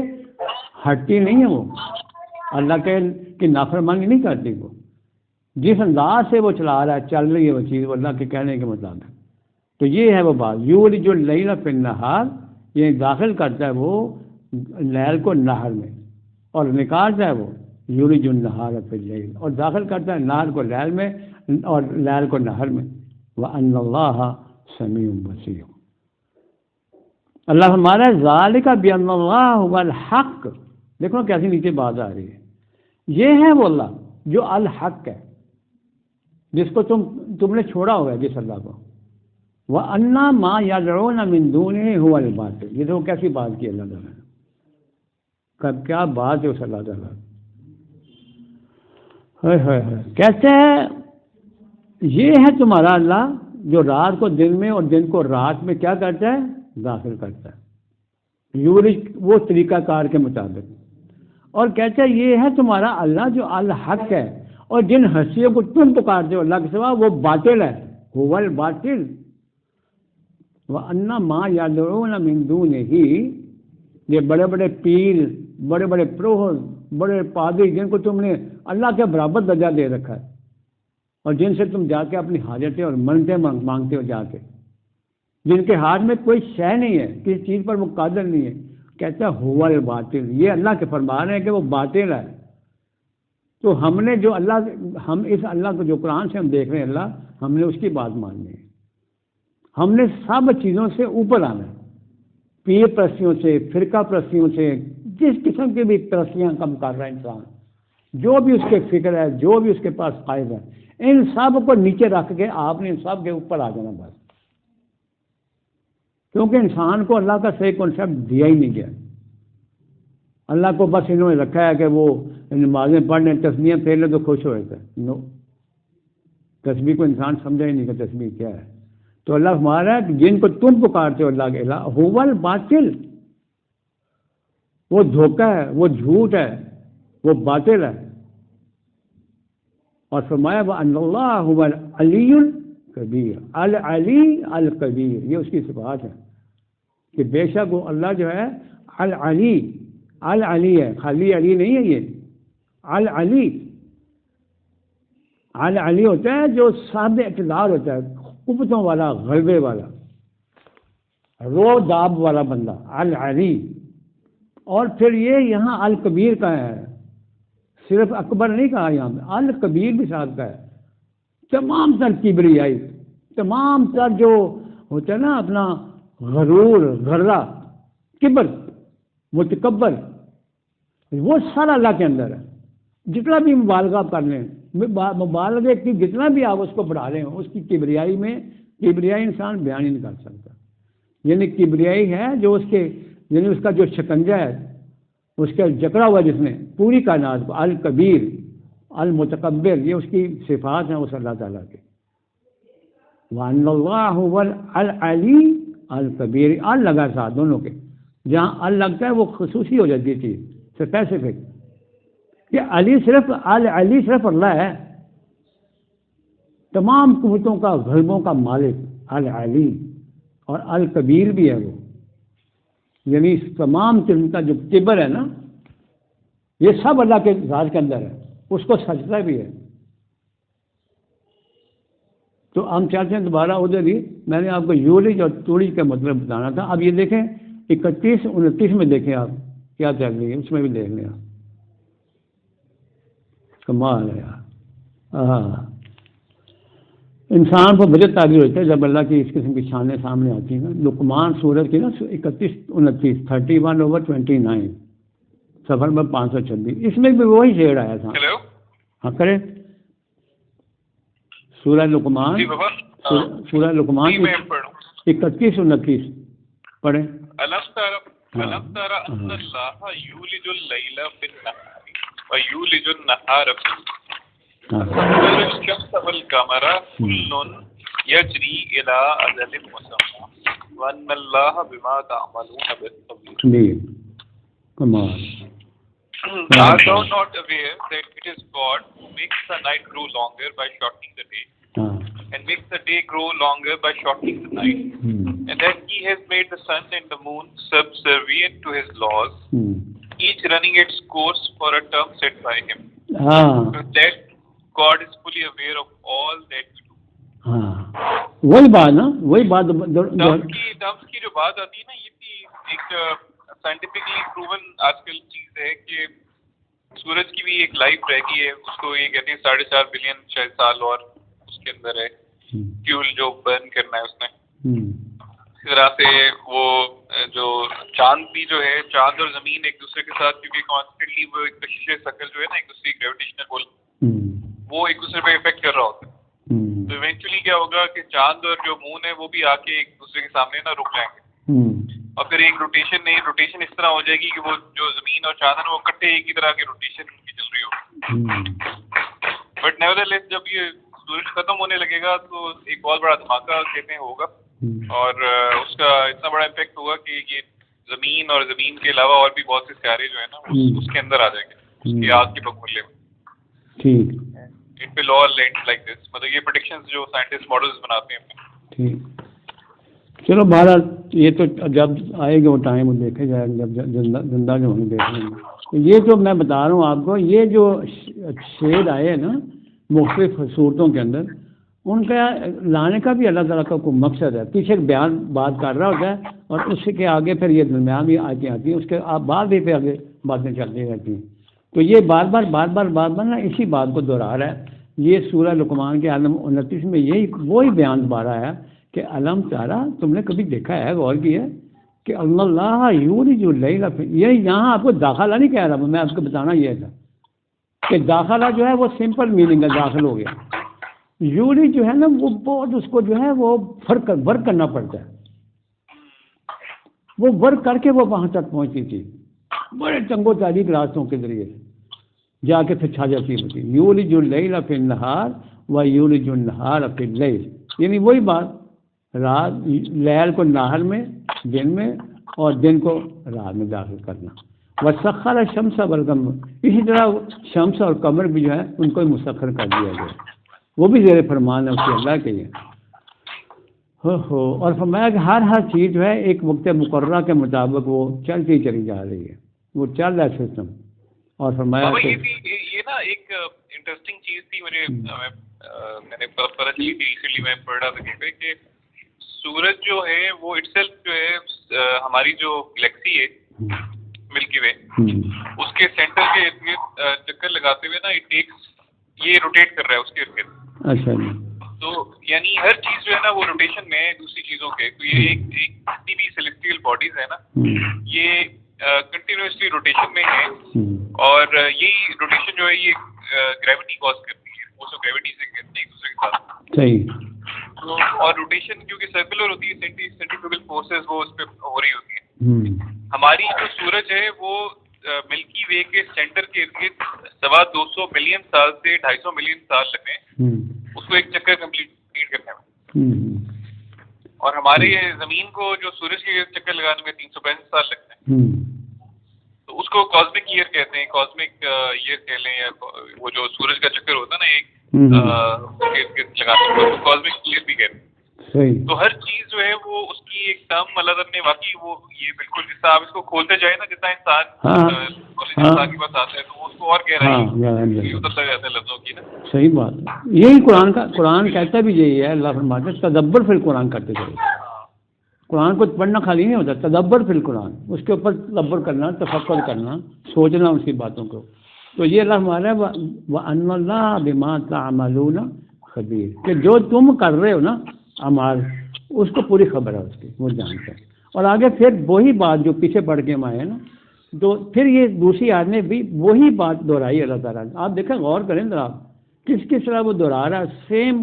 ہٹتی نہیں ہے، وہ اللہ کی نافرمانی نہیں کرتی، وہ جس انداز سے وہ چلا رہا ہے چل رہی ہے وہ چیز، وہ اللہ کے کہنے کے مطابق۔ تو یہ ہے وہ بات، یولج اللیل فی النہار، یہ داخل کرتا ہے وہ لیل کو نہر میں، اور نکالتا ہے وہ یولج النہار فی اللیل، اور داخل کرتا ہے نہر کو لیل میں اور لیل کو نہر میں۔ وَأَنَّ اللَّهَ سَمِيعٌ بَصِيرٌ، اللہ ہمارا ذالک بأن اللہ هو الحق، دیکھو کیسی نیچے بات آ رہی ہے، یہ ہے وہ اللہ جو الحق ہے، جس کو تم نے چھوڑا ہوا ہے، جس اللہ کو۔ وَأَنَّ مَا يَدْعُونَ مِن دُونِهِ هُوَ الْبَاطِلُ، یہ تو کیسی بات کی اللہ تعالیٰ نے، کیا بات ہے اس اللہ تعالیٰ، کہتے ہیں یہ ہے تمہارا اللہ جو رات کو دن میں اور دن کو رات میں کیا کرتا ہے داخل کرتا ہے، یولج وہ طریقہ کار کے مطابق، اور کہتا ہے یہ ہے تمہارا اللہ جو الحق ہے، اور جن ہستیوں کو تم پکارتے ہو اللہ کے سوا وہ باطل ہے، هو الباطل۔ وَأَنَّ مَا يَدْعُونَ مِن دُونِهِ، یہ بڑے بڑے پیر، بڑے بڑے پروہر، بڑے پادری جن کو تم نے اللہ کے برابر درجہ دے رکھا ہے، اور جن سے تم جا کے اپنی حاجتیں اور منتیں مانگتے ہو جا کے، جن کے ہاتھ میں کوئی شے نہیں ہے، کسی چیز پر وہ قادر نہیں ہے، کہتا ہے هو الباطل، یہ اللہ کے فرما رہے ہیں کہ وہ باطل ہے۔ تو ہم نے جو ہم اس اللہ کو جو قرآن سے ہم دیکھ رہے ہیں اللہ، ہم نے اس کی بات ماننی ہے، ہم نے سب چیزوں سے اوپر آنا ہے، پیر پرستیوں سے، فرقہ پرستیوں سے، جس قسم کی بھی پرستیاں کم کر رہا ہے انسان، جو بھی اس کے فکر ہے، جو بھی اس کے پاس قائد ہے، ان سب کو نیچے رکھ کے آپ نے ان سب کے اوپر آ جانا بس، کیونکہ انسان کو اللہ کا صحیح کنسیپٹ دیا ہی نہیں گیا، اللہ کو بس انہوں نے رکھا ہے کہ وہ نمازیں پڑھنے، تسبیحیں پھیر لیں تو خوش ہو جاتا ہے، نو، تسبیح کو انسان سمجھا ہی نہیں کہ تسبیح کیا ہے. تو اللہ فرما رہا ہے کہ جن کو تم پکارتے ہو اللہ کے الہ هو الباطل، وہ دھوکہ ہے، وہ جھوٹ ہے، وہ باطل ہے. اور فرمایا وَأَنَّ اللَّهَ هُوَ الْعَلِيُّ الْكَبِيرُ، العلی الکبیر، یہ اس کی صفات ہے کہ بے شک وہ اللہ جو ہے العلی، العلی ہے، خالی علی نہیں ہے، یہ العلی. العلی ہوتا ہے جو صاحب اقتدار ہوتا ہے، قوتوں والا، غلبے والا، رو داب والا بندہ، العلی. اور پھر یہ یہاں الکبیر کا ہے، صرف اکبر نہیں کہا یہاں پہ، الکبیر بھی ساتھ کا ہے. تمام تر کبریائی، تمام تر جو ہوتا ہے نا اپنا غرور، غرہ، کبر، متکبر، وہ سارا اللہ کے اندر ہے. جتنا بھی مبالغہ آپ کر لیں، مبالغے کی جتنا بھی آپ اس کو بڑھا لیں، اس کی کبریائی میں کبریائی انسان بیان ہی نہیں کر سکتا. یعنی کبریائی ہے جو اس کے، یعنی اس کا جو شکنجہ ہے، اس کا جکڑا ہوا جس نے پوری کائنات کو، الکبیر، المتکبر، یہ اس کی صفات ہیں اس اللہ تعالیٰ کے. وَأَنَّ اللَّهَ هُوَ الْعَلِيُّ الْكَبِيرُ، ال لگا ساتھ دونوں کے، جہاں ال لگتا ہے وہ خصوصی ہو جاتی ہے چیز، اسپیسیفک، کہ علی صرف العلی صرف اللہ ہے، تمام قوتوں کا، غلبوں کا مالک العلی. اور الکبیر بھی ہے وہ، یعنی تمام قسم کا جو کبر ہے نا، یہ سب اللہ کے ذات کے اندر ہے، اس کو سجدہ بھی ہے. تو ہم چاہتے ہیں دوبارہ ادھر ہی، میں نے آپ کو یولج اور تولج کا مطلب بتانا تھا. اب یہ دیکھیں 31 29 میں دیکھیں آپ کیا چل رہی ہے، اس میں بھی دیکھ لیں آپ. کمال ہے یار. ہاں، انسان کو بڑے تعبیر ہوتا ہے جب اللہ کی اس قسم کی شانیں سامنے آتی ہیں. لقمان سورت کی نا 31 29 31/29 صفحہ نمبر 526، اس میں بھی وہی شعر آیا تھا. ہاں کریں سورہ لقمان، سورہ لقمان 31 29 پڑھیں. أَلَمْ تَرَ أَنَّ اللَّهَ يُولِجُ اللَّيْلَ فِي النَّهَارِ وَيُولِجُ النَّهَارَ فِي اللَّيْلِ وَسَخَّرَ الشَّمْسَ وَالْقَمَرَ كُلٌّ يَجْرِي إِلَىٰ أَجَلٍ مُّسَمًّى وَأَنَّ اللَّهَ بِمَا تَعْمَلُونَ بَصِيرٌ. کمال. Art thou not aware that it is God who makes the night grow longer by shortening the day, and makes the day grow longer by shortening the night, and that He has made the sun and the moon subservient to His laws, each running its course for a term set by Him, so that God is fully aware of all that we do. وہی بات نا، وہی بات ٹرمز کی جو بات آتی ہے نا، یہ بھی ایک سائنٹیفکلی پروون آج کل چیز ہے کہ سورج کی بھی ایک لائف رہ گئی ہے، اس کو یہ کہتے ہیں 4.5 بلین شاید سال اور اس کے اندر ہے فیول جو برن کرنا ہے اس نے. اسی طرح سے وہ جو چاند بھی جو ہے، چاند اور زمین ایک دوسرے کے ساتھ کیونکہ کانسٹنٹلی وہ ایک کشش شکل جو ہے نا ایک دوسری گریویٹیشنل پول، وہ ایک دوسرے پہ افیکٹ کر رہا ہوتا ہے. تو ایونچولی کیا ہوگا کہ چاند اور جو مون ہے وہ بھی آ کے ایک دوسرے کے سامنے نا رک جائیں گے، اور پھر ایک روٹیشن اس طرح ہو جائے گی کہ وہ جو زمین اور چاند ہے وہ اکٹھے ایک ہی طرح کی روٹیشن ان کی چل رہی ہوگی. بٹ نیورتھلیس جب یہ سورج ختم ہونے لگے گا تو ایک بہت بڑا دھماکہ کہتے ہیں ہوگا، اور اس کا اتنا بڑا امپیکٹ ہوگا کہ یہ زمین اور زمین کے علاوہ اور بھی بہت سے سیارے جو ہے نا اس کے اندر آ جائیں گے، اس کی آگ کے بگولے میں. ٹھیک، it will all and like this. مطلب یہ پریڈکشنز جو سائنٹسٹ ماڈلز بناتے ہیں. ٹھیک، چلو بہرحال یہ تو جب آئے گا وہ ٹائم وہ دیکھے جائے گا، جب زندہ جو ہوں دیکھ لیں گے. یہ جو میں بتا رہا ہوں آپ کو، یہ جو شعر آئے ہیں نا مختلف صورتوں کے اندر، ان کا لانے کا بھی اللہ تعالیٰ کا کوئی مقصد ہے. پیچھے بیان بات کر رہا ہوتا ہے اور اس کے آگے پھر یہ درمیان بھی آتی ہیں، اس کے بعد بھی پھر آگے باتیں چلتی رہتی ہیں. تو یہ بار بار نا اسی بات کو دہرا رہا ہے. یہ سورہ لقمان کے عالم 29 میں یہی وہی بیان دوبارہ ہے کہ علم تارا، تم نے کبھی دیکھا ہے، غور کیا ہے کہ اللہ یولج اللیل فی، یہ یہاں آپ کو داخلہ نہیں کہہ رہا، میں آپ کو بتانا یہ تھا کہ داخلہ جو ہے وہ سمپل میننگ ہے، داخل ہو گیا. یولی جو ہے نا وہ بہت اس کو جو ہے وہ ورک کرنا پڑتا ہے، وہ ورک کر کے وہ وہاں تک پہنچی تھی بڑے چنگو تاریخ راستوں کے ذریعے سے جا کے پھر چھا جاتی ہوتی. یولج اللیل فی النہار وَيُولِجُ النَّهَارَ فِي اللَّيْلِ، یعنی وہی بات، رات لیل کو نہار میں دن میں اور دن کو رات میں داخل کرنا. وَسَخَّرَ الشَّمْسَ وَالْقَمَرَ، اسی طرح شمس اور قمر بھی جو ہے ان کو مسخر کر دیا گیا، وہ بھی زیر فرمان ہے اس کے اللہ کے لیے. اور فرمایا کہ ہر چیز جو ہے ایک وقت مقررہ کے مطابق وہ چلتی چلی جا رہی ہے، وہ چل رہا ہے سسٹم. اور فرمایا کہ یہ نا ایک انٹرسٹنگ چیز تھی، میں نے پتہ چلی تھی ریسنٹلی، میں پڑھ رہا تھا کہیں پہ کہ سورج جو ہے وہ اٹ سیلف جو ہے ہماری جو گلیکسی ہے ملکی وے، اس کے سینٹر کے ارد گرد چکر لگاتے ہوئے نا یہ روٹیٹ کر رہا ہے اس کے ارد گرد. اچھا جی. تو یعنی ہر چیز جو ہے نا وہ روٹیشن میں ہے دوسری چیزوں کے. تو یہ ایک جتنی بھی سیلیسٹیل باڈیز ہے نا یہ کنٹینیوسلی روٹیشن میں ہے، اور یہی روٹیشن جو ہے یہ گریوٹی کاز کرتی ہے، وہ سب گریوٹی سے کہتے ہیں ایک دوسرے کے ساتھ. صحیح. اور روٹیشن کیونکہ سرکولر ہوتی ہے، سینٹریفیوگل فورسز وہ اس پہ ہو رہی ہوتی ہیں. ہماری جو سورج ہے وہ ملکی وے کے سینٹر کے ارد گرد 250 ملین سال سے 250 ملین سال لگے اس کو ایک چکر کمپلیٹ کرنے میں، اور ہمارے زمین کو جو سورج کے چکر لگانے میں 365 سال لگتے ہیں. تو اس کو کاسمک ایئر کہتے ہیں، کاسمک ایئر کہہ لیں، یا وہ جو سورج کا چکر ہوتا ہے نا ایک لگانے میں، کاسمک ایئر بھی کہتے ہیں. تو ہر چیز جو ہے وہ اس کی ایک ٹرم اللہ تعالیٰ نے واقعی وہ یہ بالکل جس طرح آپ اس کو کھولتے جائیں نا، جتنا انسان کے پاس آتا ہے تو اس کو اور گہرائی اترتا جاتا ہے لفظوں کی نا. صحیح بات ہے. یہی قرآن کہتا بھی یہی ہے. اللہ فرماتا ہے تدبر فی القرآن کرتے چلو. قرآن کو پڑھنا خالی نہیں ہوتا، تدبر فی القرآن، اس کے اوپر تدبر کرنا، تفکر کرنا، سوچنا اس کی باتوں کو. تو یہ اللہ ہمارا وَأَنَّ اللَّهَ بِمَا تَعْمَلُونَ خَبِيرٌ، کہ جو تم کر رہے ہو نا اعمال، اس کو پوری خبر ہے اس کی، وہ جانتا ہے. اور آگے پھر وہی بات جو پیچھے پڑھ کے ہم آئے ہیں نا، تو پھر یہ دوسری آیت نے بھی وہی بات دہرائی اللہ تعالیٰ نے. آپ دیکھیں، غور کریں ذرا کس طرح وہ دہرا رہا ہے سیم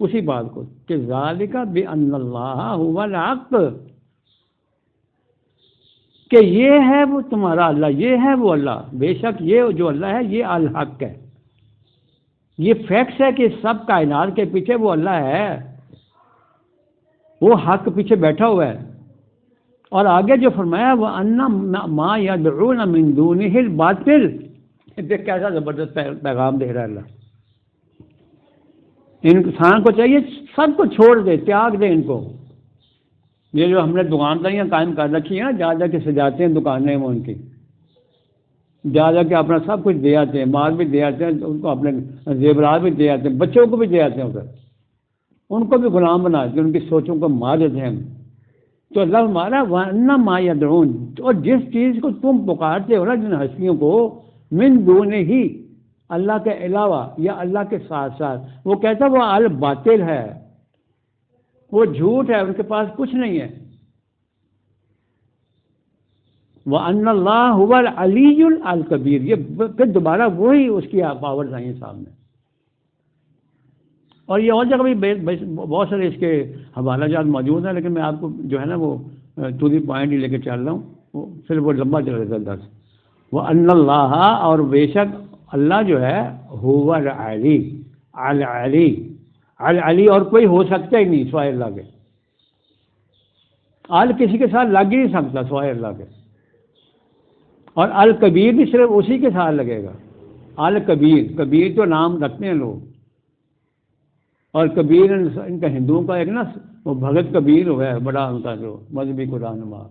اسی بات کو، کہ ذالک بأن اللہ هو الحق، کہ یہ ہے وہ تمہارا اللہ، یہ ہے وہ اللہ، بے شک یہ جو اللہ ہے یہ الحق ہے. یہ فیکٹس ہے کہ سب کائنات کے پیچھے وہ اللہ ہے، وہ حق پیچھے بیٹھا ہوا ہے. اور آگے جو فرمایا وَأَنَّ مَا يَدْعُونَ مِن دُونِهِ الْبَاطِلُ، دیکھ کیسا زبردست پیغام دے رہا ہے اللہ. انسان کو چاہیے سب کو چھوڑ دے، تیاگ دے ان کو. یہ جو ہم نے دکانداریاں قائم کر رکھی ہیں، جا کے سجاتے ہیں دکانیں، وہ ان کی جا کے اپنا سب کچھ دے آتے ہیں، مال بھی دے آتے ہیں ان کو، اپنے زیورات بھی دے آتے ہیں، بچوں کو بھی دے آتے ہیں، ادھر ان کو بھی غلام بنا کے ان کی سوچوں کو مار دیتے ہیں. تو اللہ ہمارا وَأَنَّ مَا يَدْعُونَ، اور جس چیز کو تم پکارتے ہو نا، جن ہستیوں کو، من دونہ، اللہ کے علاوہ یا اللہ کے ساتھ ساتھ، وہ کہتا ہے وہ الباطل ہے، وہ جھوٹ ہے، ان کے پاس کچھ نہیں ہے. وَأَنَّ اللَّهَ هُوَ الْعَلِيُّ الْكَبِيرُ، یہ پھر دوبارہ وہی اس کی پاورز آئی ہیں سامنے. اور یہ اور جگہ بھی بہت سارے اس کے حوالہ جات موجود ہیں، لیکن میں آپ کو جو ہے نا وہ ٹو دی پوائنٹ ہی لے کے چل رہا ہوں، پھر وہ لمبا چل رہا ہے درس. وَأَنَّ اللَّهَ، اور بے شک اللہ جو ہے، هُوَ الْعَلِيُّ، العلی، اور کوئی ہو سکتا ہی نہیں سوائے اللہ کے. ال کسی کے ساتھ لگ ہی نہیں سکتا سوائے اللہ کے. اور الکبیر بھی صرف اسی کے ساتھ لگے گا. الکبیر، کبیر تو نام رکھتے ہیں لوگ، اور کبیر ان کا ہندوؤں کا ایک نا وہ بھگت کبیر ہوا ہے، بڑا ان کا جو مذہبی قرآن نما،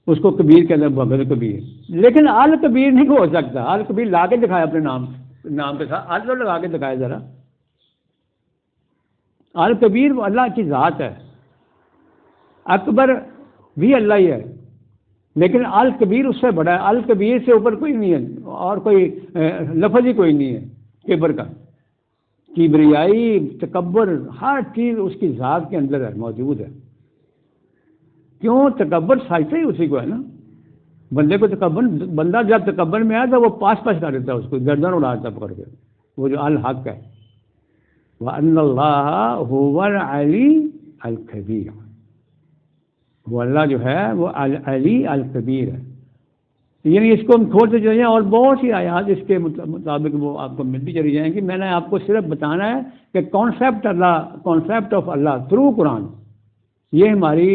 اس کو کبیر کہتے ہیں، بھگت کبیر. لیکن الکبیر نہیں ہو سکتا. الکبیر لا کے دکھایا اپنے نام کے ساتھ، ال لگا کے دکھایا ذرا. الکبیر وہ اللہ کی ذات ہے. اکبر بھی اللہ ہی ہے، لیکن الکبیر اس سے بڑا ہے. الکبیر سے اوپر کوئی نہیں ہے، اور کوئی لفظ ہی کوئی نہیں ہے کبر کا. کبریائی، تکبر، ہر چیز اس کی ذات کے اندر ہے، موجود ہے. کیوں؟ تکبر ساجتا ہی اسی کو ہے نا. بندے کو تکبر، بندہ جب تکبر میں آیا تو وہ پاس کر دیتا ہے، اس کو گردن اڑاتا پکڑ کے. وہ جو الحق ہے، وَأَنَّ اللَّهَ هُوَ الْعَلِيُّ الْكَبِيرُ، وہ اللہ جو ہے وہ العلی الکبیر ہے. یعنی اس کو ہم کھولتے چلے جائیں اور بہت سی آیات اس کے مطابق وہ آپ کو ملتی چلی جائیں گی. میں نے آپ کو صرف بتانا ہے کہ کانسیپٹ آف اللہ تھرو قرآن، یہ ہماری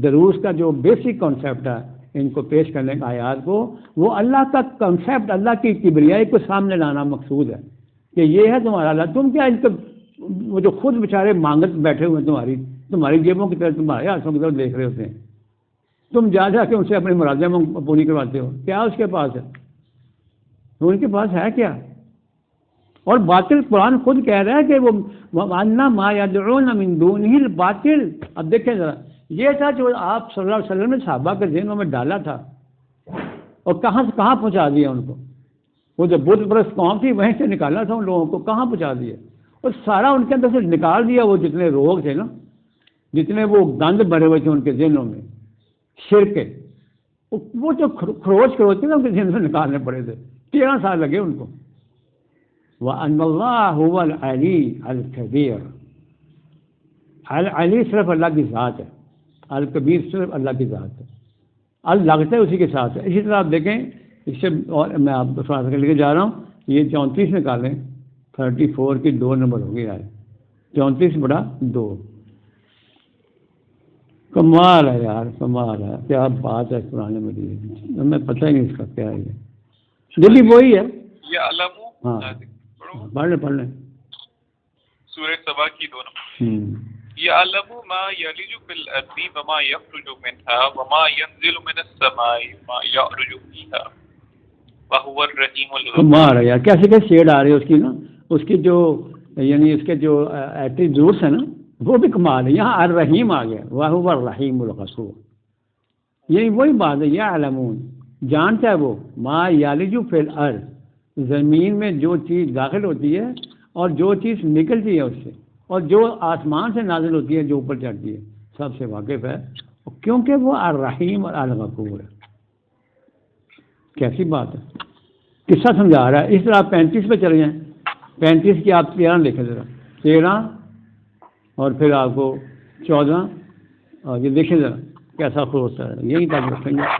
دروس کا جو بیسک کانسیپٹ ہے ان کو پیش کرنے کا آیات کو، وہ اللہ کا کانسیپٹ، اللہ کی کبریائی کو سامنے لانا مقصود ہے کہ یہ ہے تمہارا اللہ. تم کیا ان کو وہ جو خود بیچارے مانگت بیٹھے ہوئے ہیں تمہاری جیبوں کی طرف، تمہارے ہاتھوں کی طرف دیکھ رہے ہوتے ہیں، تم جا کے ان سے اپنی مرادیں پوری کرواتے ہو. کیا اس کے پاس ہے؟ تو ان کے پاس ہے کیا؟ اور باطل قرآن خود کہہ رہا ہے کہ وہ وَأَنَّ مَا يَدْعُونَ مِن دُونِهِ الْبَاطِلُ. اب دیکھیں ذرا، یہ تھا جو آپ صلی اللہ علیہ وسلم نے صحابہ کے ذہنوں میں ڈالا تھا اور کہاں سے کہاں پہنچا دیا ان کو. وہ جو بت پرست قوم تھی وہیں سے نکالنا تھا ان لوگوں کو، کہاں پہنچا دیا اور سارا ان کے اندر سے نکال دیا. وہ جتنے روگ تھے نا، جتنے وہ گند بھرے ہوئے تھے ان کے ذہنوں میں شرک کے، وہ جو کھروچ تھے نا ان کے ذہن سے نکالنے پڑے تھے. 13 سال لگے ان کو. وَأَنَّ اللَّهَ هُوَ الْعَلِيُّ الْكَبِيرُ. العلی صرف اللہ کی ذات ہے، الکبیر صرف اللہ کی ذات ہے، لگتا ہے اسی کے ساتھ ہے. اسی طرح آپ دیکھیں اس سے، اور میں آپ کو تھوڑا سا لے کے جا رہا ہوں، یہ 34 نکالیں، 34 کی 2 نمبر ہو گئی. 34/2. کمال ہے یار، کمال ہے، کیا بات ہے قرآن مجید. ہمیں پتہ ہی نہیں اس کا کیا ہے. یہ بھی وہی ہے. ہاں پڑھ لیں سورہ سبا کی 2 نمبر. یعلم ما یلج فی الارض وما یخرج منها وما ینزل من السماء وما یعرج فیہا وہو الرحیم الغفور. کمال ہے یار، کیسے کیسے شیڈ آ رہے ہیں اس کی نا، اس کی جو یعنی اس کے جو ایٹریبیوٹس ہیں نا وہ بھی کمال ہے. یہاں الرحیم آ گیا، وہو الرحیم الغفور. یہی وہی بات ہے. یعلمون جانتا ہے وہ، ما یلج فی الارض زمین میں جو چیز داخل ہوتی ہے اور جو چیز نکلتی ہے اس سے، اور جو آسمان سے نازل ہوتی ہے جو اوپر چڑھتی ہے، سب سے واقف ہے کیونکہ وہ الرحیم اور الغفور ہے. کیسی بات ہے، قصہ سمجھا رہا ہے. اس طرح آپ 35 پہ چلے جائیں. 35 کی آپ 13 لکھیں ذرا، 13 اور پھر آپ کو 14 اور یہ دیکھیں ذرا کیسا ہوتا ہے. یہی تک رکھیں گے.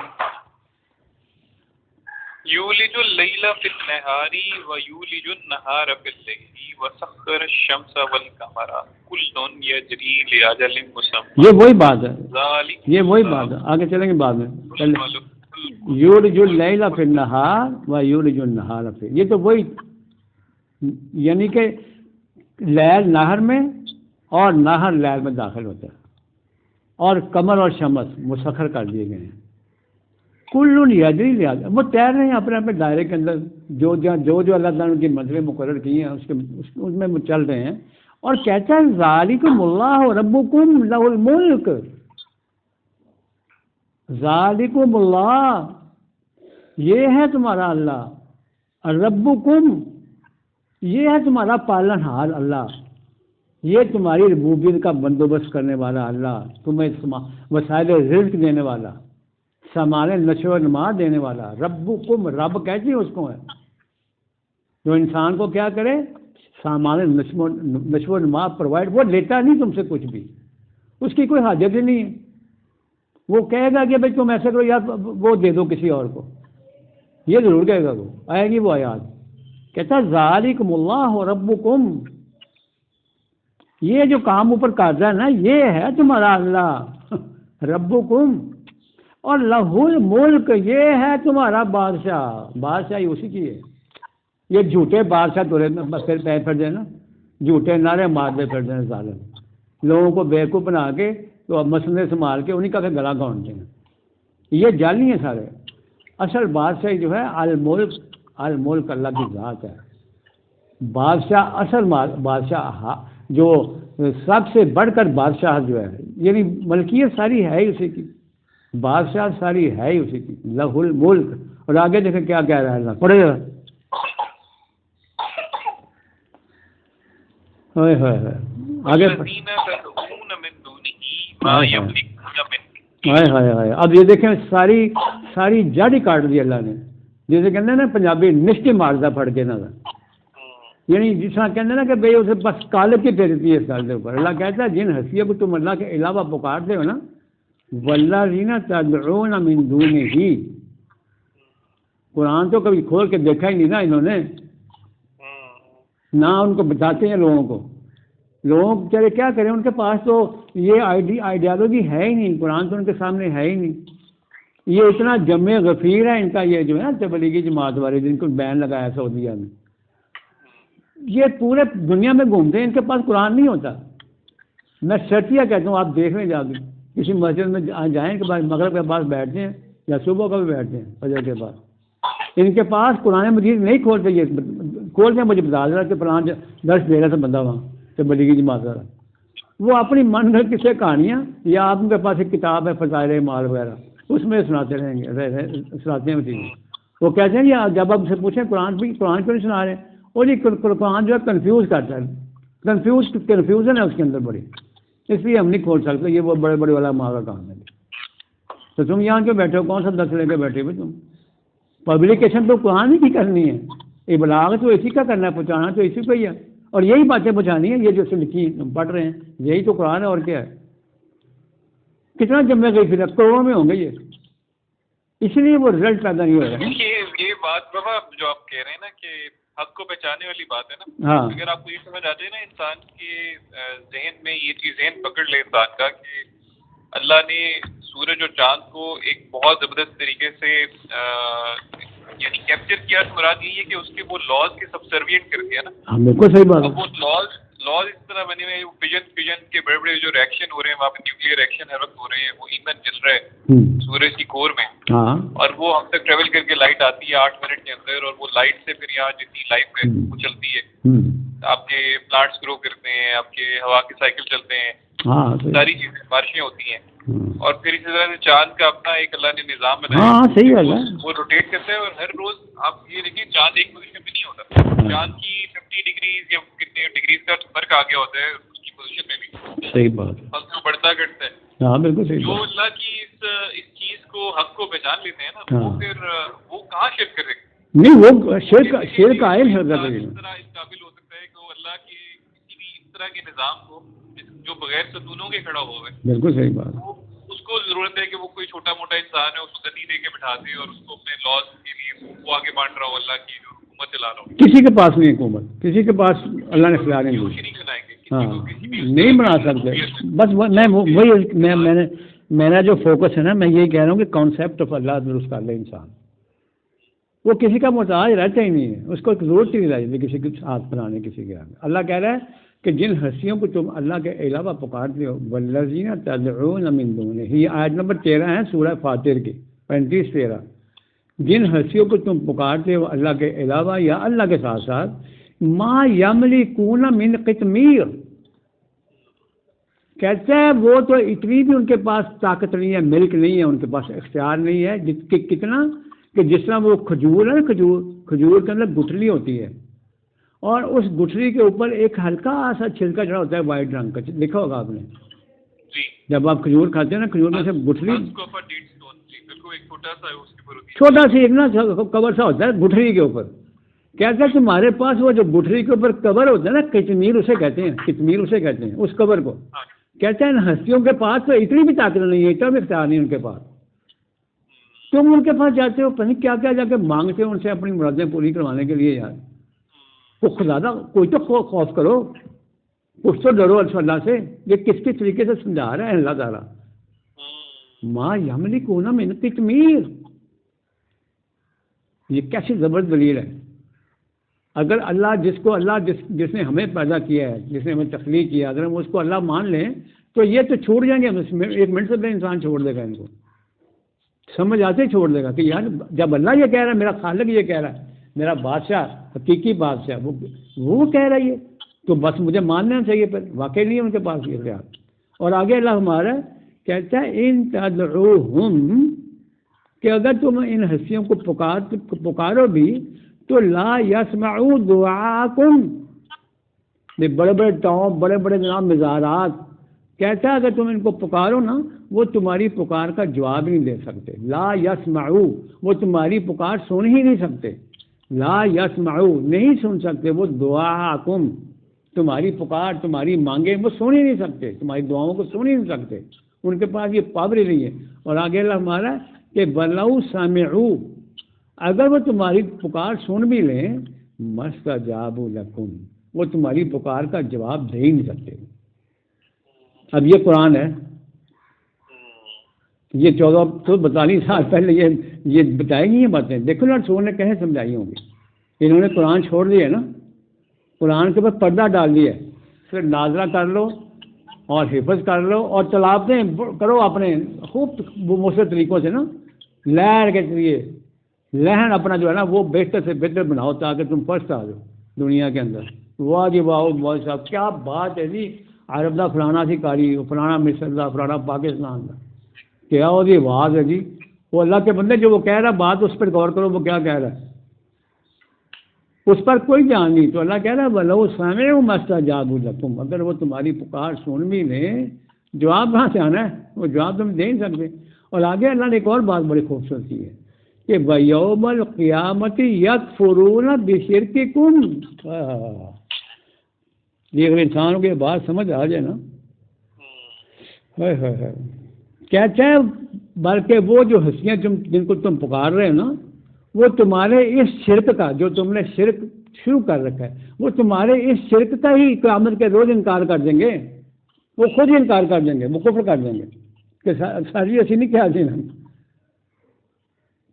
یولج اللیل فی النہار ویولج النہار فی اللیل وسخر الشمس والقمر کل یجری لاجل مسمى. یہ وہی بات ہے، یہ وہی بات ہے. آگے چلیں گے بعد میں. یولج اللیل فی النہار ویولج النہار فی، یہ تو وہی، یعنی کہ لیل نہر میں اور نہر لیل میں داخل ہوتا ہے، اور قمر اور شمس مسخر کر دیے گئے ہیں. کل یجری لاجل، وہ تیر رہے ہیں اپنے اپنے دائرے کے اندر، جو اللہ تعالیٰ نے کی منزلیں مقرر کی ہیں اس میں وہ چل رہے ہیں. اور کہتا ہے ذالکم اللہ ربکم لہ الملک. ذالکم اللہ، یہ ہے تمہارا اللہ، ربکم یہ ہے تمہارا پالن ہار اللہ، یہ تمہاری ربوبیت کا بندوبست کرنے والا اللہ، تمہیں وسائل رزق دینے والا، سامان نشو و نما دینے والا. ربکم، رب کہتے ہیں اس کو ہے جو انسان کو کیا کرے، سامان نشو و نما پرووائڈ. وہ لیتا نہیں تم سے کچھ بھی، اس کی کوئی حاجت ہی نہیں ہے. وہ کہے گا کہ بھائی تم ایسے کرو یا وہ دے دو کسی اور کو، یہ ضرور کہے گا. وہ آئے گی وہ آیات. کہتا ذالکم اللہ ربکم، یہ جو کام اوپر کر رہا ہے نا یہ ہے تمہارا اللہ ربکم. اور لہ الملک، یہ ہے تمہارا بادشاہ، بادشاہی اسی کی ہے. یہ جھوٹے بادشاہ تو پھر دیں نا، جھوٹے نعرے مارتے پھر دیں ظالم، لوگوں کو بیوقوف بنا کے تو اب مسئلے سنبھال کے انہیں کا پھر گلا گھونٹتے ہیں. یہ جعلی ہیں سارے. اصل بادشاہی جو ہے الملک، الملک اللہ کی ذات ہے. بادشاہ اصل بادشاہ جو سب سے بڑھ کر بادشاہ جو ہے، یعنی ملکیت ساری ہے ہی اسی کی، بادشاہ ساری ہے ہی اسی کی، لہ الملک. اور آگے دیکھیں کیا کہہ رہا ہے اللہ، پڑھے گا. آگے اب یہ دیکھیں ساری جڑ ہی کاٹ دی اللہ نے. جیسے کہتے ہیں نا پنجابی نشٹی ماردا پھڑ کے نہ، یعنی جس طرح کہتے ہیں نا کہ بھائی اسے بس کالب کی پھیرتی ہے اس گل کے اوپر. اللہ کہتا ہے جن ہستیوں کو تم اللہ کے علاوہ پکارتے ہو نا، والذین تدعون من دونہ، قرآن تو کبھی کھول کے دیکھا ہی نہیں نا انہوں نے، نہ ان کو بتاتے ہیں لوگوں کو. لوگ چلے کیا کریں، ان کے پاس تو یہ آئیڈیالوجی ہے ہی نہیں، قرآن تو ان کے سامنے ہے ہی نہیں. یہ اتنا جمع غفیر ہے ان کا، یہ جو ہے نا تبلیغی جماعت والے جن کو بین لگایا سعودیہ میں، یہ پورے دنیا میں گھومتے ہیں، ان کے پاس قرآن نہیں ہوتا. میں شرطیہ کہتا ہوں، آپ دیکھ لیں جا کے کسی مسجد میں جائیں کہ مغرب کے پاس بیٹھتے ہیں یا صبح کا بھی بیٹھتے ہیں فجر کے بعد، ان کے پاس قرآن مجید نہیں کھولتے. یہ کھولتے ہیں، مجھے بتا دے رہا کہ فلاں درس دے رہا تھا بندہ وہاں تبلیغی جماعت والا، وہ اپنی من گھڑت کسی کہانیاں، یا آپ کے پاس ایک کتاب ہے فضائل اعمال وغیرہ، اس میں سناتے رہیں گے، سناتے ہیں چیزیں. وہ کہتے ہیں یا جب آپ سے پوچھیں قرآن کیوں نہیں سنا رہے، اور یہ قرآن جو ہے کنفیوز کرتا ہے، کنفیوژن ہے اس کے اندر بڑی، اس لیے ہم نہیں کھول سکتے. یہ وہ بڑے بڑے علماء کا کام ہے. تو تم یہاں کیوں بیٹھے ہو، کون سا درس لے کے بیٹھے ہوئے تم؟ پبلیکیشن تو قرآن ہی کی کرنی ہے، ابلاغ تو اسی کا کرنا ہے، پہنچانا تو اسی کو ہی ہے، اور یہی باتیں پہنچانی ہے. یہ جو سے لکھی ہم پڑھ رہے ہیں یہی تو قرآن ہے، اور کیا ہے. کتنا جمع گئی پھر کروڑوں میں ہوں گے یہ، اس لیے وہ رزلٹ پیدا نہیں ہو رہا ہے. یہ بات بابا جو آپ کہہ رہے ہیں نا کہ حق کو پہچانے والی بات ہے نا، ہاں. اگر آپ کو یہ سمجھ آ جائے نا انسان کے ذہن میں یہ چیز ذہن پکڑ لے انسان کا کہ اللہ نے سورج اور چاند کو ایک بہت زبردست طریقے سے یعنی کیپچر کیا، تو مراد یہی ہے کہ اس کے وہ لاز کے سبسروینٹ کر دیا نا. بالکل صحیح بات ہے. اب وہ لاز اس طرح بنے ہوئے، فیجن کے بڑے بڑے جو ریئیکشن ہو رہے ہیں وہاں پہ، نیوکلیئر ریئیکشن ہر وقت ہو رہے ہیں، وہ ایندھن جل رہا ہے سورج کی کور میں، ہاں، اور وہ ہم تک ٹریول کر کے لائٹ آتی ہے 8 منٹ کے اندر، اور وہ لائٹ سے پھر یہاں جتنی لائف ہے وہ چلتی ہے، آپ کے پلانٹس گرو کرتے ہیں، آپ کے ہوا کے سائیکل چلتے ہیں، ساری چیزیں بارشیں ہوتی ہیں. اور پھر اسی طرح سے چاند کا اپنا ایک اللہ نے نظام بنایا، وہ روٹیٹ کرتا ہے، اور ہر روز آپ یہ دیکھیں چاند ایک پوزیشن پہ نہیں ہوتا، چاند کی 50 ڈگریز یا کتنے ڈگریز کا فرق آ گیا ہوتا ہے اس کی پوزیشن میں بھی. صحیح بات ہے. اور بڑھتا گھٹتا ہے. ہاں بالکل صحیح. جو اللہ کی اس چیز کو حق کو پہچان لیتے ہیں نا، وہ پھر وہ کہاں شرک کرے گا؟ نہیں، وہ شرک قائل ہے. اس طرح اس قابل ہو سکتا ہے کہ وہ اللہ کے کسی بھی اس طرح کے نظام کو جو بغیر ستونوں کے کھڑا ہوا ہے. بالکل صحیح بات. اس کو ضرورت ہے کہ وہ کوئی چھوٹا موٹا انسان ہے، اس کو گدی دے کے بٹھا دے اور اس کو اپنے لاز کے لیے وہ آگے بانٹ رہا ہو، اللہ کی جو حکومت چلا رہا ہو. کسی کے پاس نہیں حکومت، کسی کے پاس اللہ نے اختیار نہیں دیا. ہاں نہیں بنا سکتے. بس وہی میرا جو فوکس ہے نا، میں یہی کہہ رہا ہوں کہ کانسیپٹ آف اللہ درست کر لے انسان. وہ کسی کا محتاج رہتا ہی نہیں ہے، اس کو ضرورت ہی نہیں رہتی کسی کے ہاتھ بنانے کسی کے آگے. اللہ کہہ رہا ہے کہ جن ہستیوں کو تم اللہ کے علاوہ پکارتے ہو، والذین تدعون من دونہ، یہ آیت نمبر 13 ہے سورہ فاطر کی 35-13. جن ہستیوں کو تم پکارتے ہو اللہ کے علاوہ یا اللہ کے ساتھ ساتھ، ما یملکون من قطمیر، کہتا ہے وہ تو اتنی بھی ان کے پاس طاقت نہیں ہے، ملک نہیں ہے، ان کے پاس اختیار نہیں ہے کتنا کہ جس طرح وہ کھجور ہے نا، کھجور کے اندر گٹھلی ہوتی ہے، اور اس گٹھلی کے اوپر ایک ہلکا سا چھلکا چڑھا ہوتا ہے وائٹ رنگ کا، دیکھا ہوگا آپ نے جب آپ کھجور کھاتے ہیں نا، کھجور میں سے گٹھلی چھوٹا سا ایک نا کور سا ہوتا ہے گٹھلی کے اوپر. کہتا ہے تمہارے پاس وہ جو گٹھلی کے اوپر کور ہوتا ہے نا، کتمیر اسے کہتے ہیں، کتمیر اسے کہتے ہیں اس کور کو. کہتا ہے ان ہستیوں کے پاس تو اتنی بھی طاقت نہیں ہے، اتنا بھی اختیار نہیں ان کے پاس. تم ان کے پاس جاتے ہو، پتہ نہیں کیا کیا جا کے مانگتے ہو ان سے اپنی مرادیں پوری کروانے کے لیے. یار وہ خدا کوئی تو خوف کرو، کچھ تو ڈرو اللہ سے. یہ کس کس طریقے سے سمجھا رہا ہے اللہ تعالیٰ. ما یملکون من قطمیر، یہ کیسی زبردست دلیل ہے. اگر اللہ جس نے ہمیں پیدا کیا ہے، جس نے ہمیں تخلیق کیا، اگر ہم اس کو اللہ مان لیں تو یہ تو چھوڑ جائیں گے. ایک منٹ سے انسان چھوڑ دے گا، ان کو سمجھ آتے ہی چھوڑ دے گا کہ یار جب اللہ یہ کہہ رہا ہے، میرا خالق یہ کہہ رہا ہے، میرا بادشاہ حقیقی بادشاہ وہ کہہ رہا ہے یہ، تو بس مجھے مان لینا چاہیے. پھر واقعی نہیں ہے ان کے پاس یہ اختیار. اور آگے اللہ ہمارا کہتا ہے ان تدعوہم، کہ اگر تم ان ہستیوں کو پکارو بھی تو لا یسمعوا دعاءکم، یہ بڑے بڑے ٹاؤں، بڑے بڑے جناب مزارات، کہتا ہے اگر تم ان کو پکارو نا، وہ تمہاری پکار کا جواب نہیں دے سکتے. لا یسمعوا، وہ تمہاری پکار سن ہی نہیں سکتے. لا یسمعوا، نہیں سن سکتے وہ دعاءکم، تمہاری پکار، تمہاری مانگیں وہ سن ہی نہیں سکتے، تمہاری دعاؤں کو سن ہی نہیں سکتے. ان کے پاس یہ پاور ہی نہیں ہے. اور آگے اللہ ہمارا کہ بلو سمعوا، اگر وہ تمہاری پکار سن بھی لیں مستجاب لکم، وہ تمہاری پکار کا جواب دے ہی نہیں سکتے. اب یہ قرآن ہے، یہ 42 سال پہلے یہ بتائی گئی ہیں باتیں. دیکھو نا رسول نے کیسے سمجھائی ہوں گی. انہوں نے قرآن چھوڑ دیا نا، قرآن کے اوپر پردہ ڈال دیا، پھر ناظرہ کر لو اور حفظ کر لو اور تلاوتیں کرو اپنے خوب مؤثر طریقوں سے نا، لہر کے ذریعے لہن اپنا جو ہے نا وہ بہتر سے بہتر بناؤ تاکہ تم فرسٹ آ جاؤ دنیا کے اندر. واہ جی واہ مولوی صاحب کیا بات ہے جی، عرب دا فلانا سی کاری، فلانا مصر دا، فلانا پاکستان دا، کیا وہ جی آواز ہے جی. وہ اللہ کے بندے جو وہ کہہ رہا بات اس پر غور کرو، وہ کیا کہہ رہا ہے، اس پر کوئی دھیان نہیں. تو اللہ کہہ رہا ہے وَلَوْ سَمِعُوا مَا اسْتَجَابُوا لَكُمْ، اگر وہ تمہاری پکار سن بھی لیں، جواب کہاں سے آنا ہے، وہ جواب تم دے نہیں سکتے. اور آگے اللہ نے ایک اور بات بڑی خوبصورت کی ہے کہ وَيَوْمَ الْقِيَامَةِ يَكْفُرُونَ بِشِرْكِكُمْ. یہ اگر انسانوں کی بات سمجھ آ جائے نا، کہتے ہیں بلکہ وہ جو ہستیاں جن کو تم پکار رہے ہو نا، وہ تمہارے اس شرک کا جو تم نے شرک شروع کر رکھا ہے، وہ تمہارے اس شرک کا ہی قیامت کے روز انکار کر دیں گے. وہ خود ہی انکار کر دیں گے، وہ کفر کر دیں گے کہ ساری ایسی نہیں کیا دیں ہم.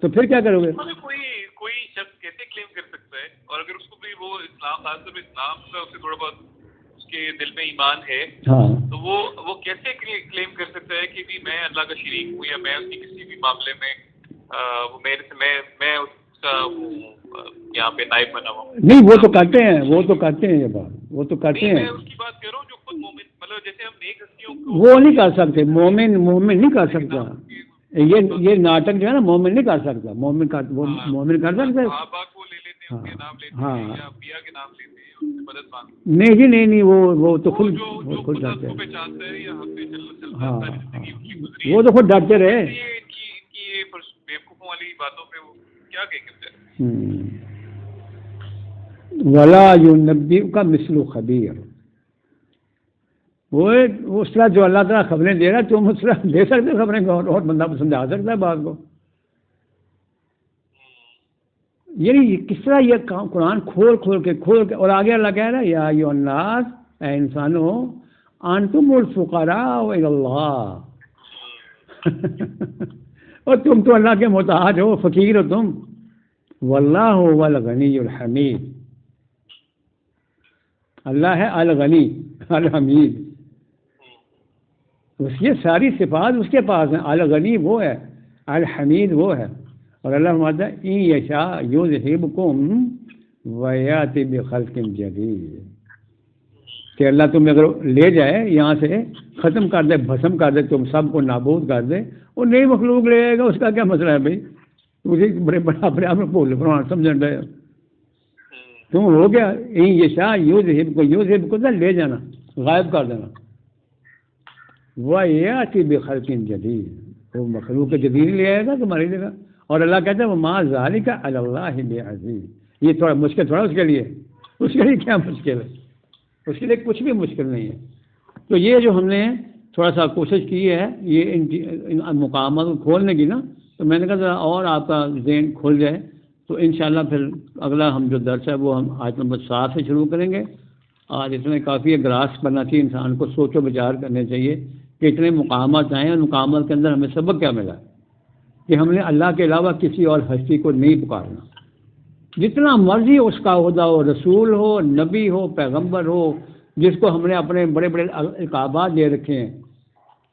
تو پھر کیا کرو گے؟ کوئی شخص کیسے کلیم کر سکتا ہے، اور اگر اس کو بھی وہ اسلام خاص طور پہ اسلام کا اسے تھوڑا بہت اس کے دل میں ایمان ہے، ہاں، تو وہ کیسے کلیم کر سکتا ہے کہ بھی میں اللہ کا شریک ہوں یا میں اس کی کسی بھی معاملے میں وہ میرے سے میں اس کا یہاں پہ نائب بنا ہوا ہوں. نہیں وہ تو کرتے ہیں، وہ تو کرتے ہیں، یہ بات وہ تو کرتے ہیں. میں اس کی بات کر رہا ہوں جو خود مومن، مطلب جیسے ہم نیک ہستیوں کو وہ نہیں کر سکتے. مومن نہیں کر سکتا. یہ ناٹک جو ہے نا مومن نہیں کر سکتا. مومن کر سکتا ہے. صحابہ کو لے لیتے ہیں، ان کے نام لیتے ہیں یا انبیاء کے نام لیتے ہیں، ان سے مدد مانگتے ہیں. نہیں جی نہیں وہ تو خود ڈرتے ہیں. پہچانتا ہے یا ہم پہ چلتا ہاں ساری زندگی ان کی گزری، وہ تو خود ڈرتے رہے. ان کی بیوقوفوں والی باتوں پہ وہ کیا کہیں گے؟ ولا ينبئك مثل خبیر. وہ اس طرح جو اللہ تعالیٰ خبریں دے رہا تم اس طرح دے سکتے خبریں کو، اور بندہ سمجھا سکتا ہے بات کو. یعنی کس طرح یہ قرآن کھول کے اور آگے اللہ کہہ رہا ہے یا ایھا الناس، اے انسانوں، انتم الفقراء الی اللہ. اور تم تو اللہ کے محتاج ہو، فقیر ہو تم. واللہ هو الغنی الحمید. اللہ ہے الغنی الحمید، اس کی ساری صفات اس کے پاس ہیں. الغنی وہ ہے، الحمید وہ ہے. اور اللہ فرماتا ہے ان یشاء یذہبکم ویأتی بخلق جدید، کہ اللہ تمہیں اگر لے جائے یہاں سے، ختم کر دے، بھسم کر دے، تم سب کو نابود کر دے، وہ نئی مخلوق لے آئے گا. اس کا کیا مسئلہ ہے بھائی؟ مجھے بڑے اپنے آپ میں بول رہے سمجھ رہے تم ہو گیا. یہ شاہ یوزہب کو لے جانا، غائب کر دینا. وَيَأْتِ بِخَلْقٍ جَدِيدٍ، وہ مخلوق جدید لے آئے گا تمہاری جگہ. اور اللہ کہتا ہے وَمَا ذَلِكَ عَلَى اللَّهِ بِعَزِيزٍ. یہ تھوڑا مشکل تھوڑا اس کے لیے کیا مشکل ہے؟ اس کے لیے کچھ بھی مشکل نہیں ہے. تو یہ جو ہم نے تھوڑا سا کوشش کی ہے یہ ان مقامات کو کھولنے کی نا، تو میں نے کہا ذرا اور آپ کا ذہن کھل جائے تو انشاءاللہ پھر اگلا ہم جو درس ہے وہ ہم آیت نمبر 7 سے شروع کریں گے. آج اس میں کافی گراس کرنا چاہیے، انسان کو سوچ و بچار کرنے چاہیے کہ اتنے مقامات آئے ہیں، اور مقامات کے اندر ہمیں سبق کیا ملا کہ ہم نے اللہ کے علاوہ کسی اور ہستی کو نہیں پکارنا. جتنا مرضی اس کا عہدہ ہو، رسول ہو، نبی ہو، پیغمبر ہو، جس کو ہم نے اپنے بڑے بڑے القابات دے رکھے ہیں،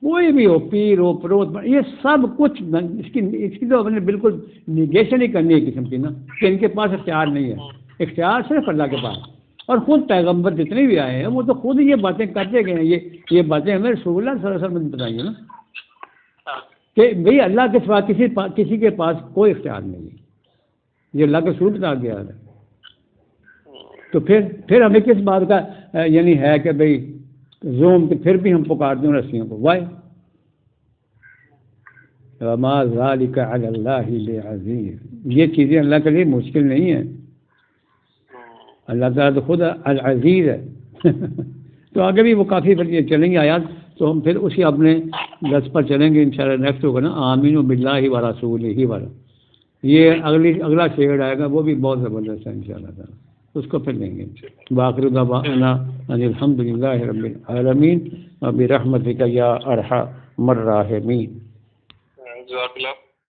کوئی بھی ہو، پیر ہو، پروت، یہ سب کچھ اس کی تو ہم نے بالکل نیگیشن ہی کرنی ہے قسم کی نا، کہ ان کے پاس اختیار نہیں ہے. اختیار صرف اللہ کے پاس. اور خود پیغمبر جتنے بھی آئے ہیں وہ تو خود یہ باتیں کرتے گئے ہیں. یہ باتیں ہمیں رسول اللہ صلی اللہ علیہ وسلم نے بتائی ہیں نا، کہ بھئی اللہ کے سوا کسی کے پاس کوئی اختیار نہیں ہے. یہ اللہ کے رسول بتا گیا ہے. تو پھر ہمیں کس بات کا یعنی ہے کہ بھئی زوم کہ پھر بھی ہم پکارتے ہیں رسیوں کو. وائی وما ذلک علی اللہ بعزیز. یہ چیزیں اللہ کے لیے مشکل نہیں ہیں. اللہ تعالیٰ تو خود العزیز ہے. تو آگے بھی وہ کافی پھر چلیں گے آیات، تو ہم پھر اسی اپنے درس پر چلیں گے انشاءاللہ. نیکسٹ ہوگا نا آمین باللہ و رسولہ. یہ اگلا شعر آئے گا، وہ بھی بہت زبردست ہے انشاءاللہ تعالیٰ، اس کو پھر لیں گے. باخر دعوانا ان الحمد للہ رب العالمین وبرحمتک یا ارحم الراحمین. جزاک اللہ.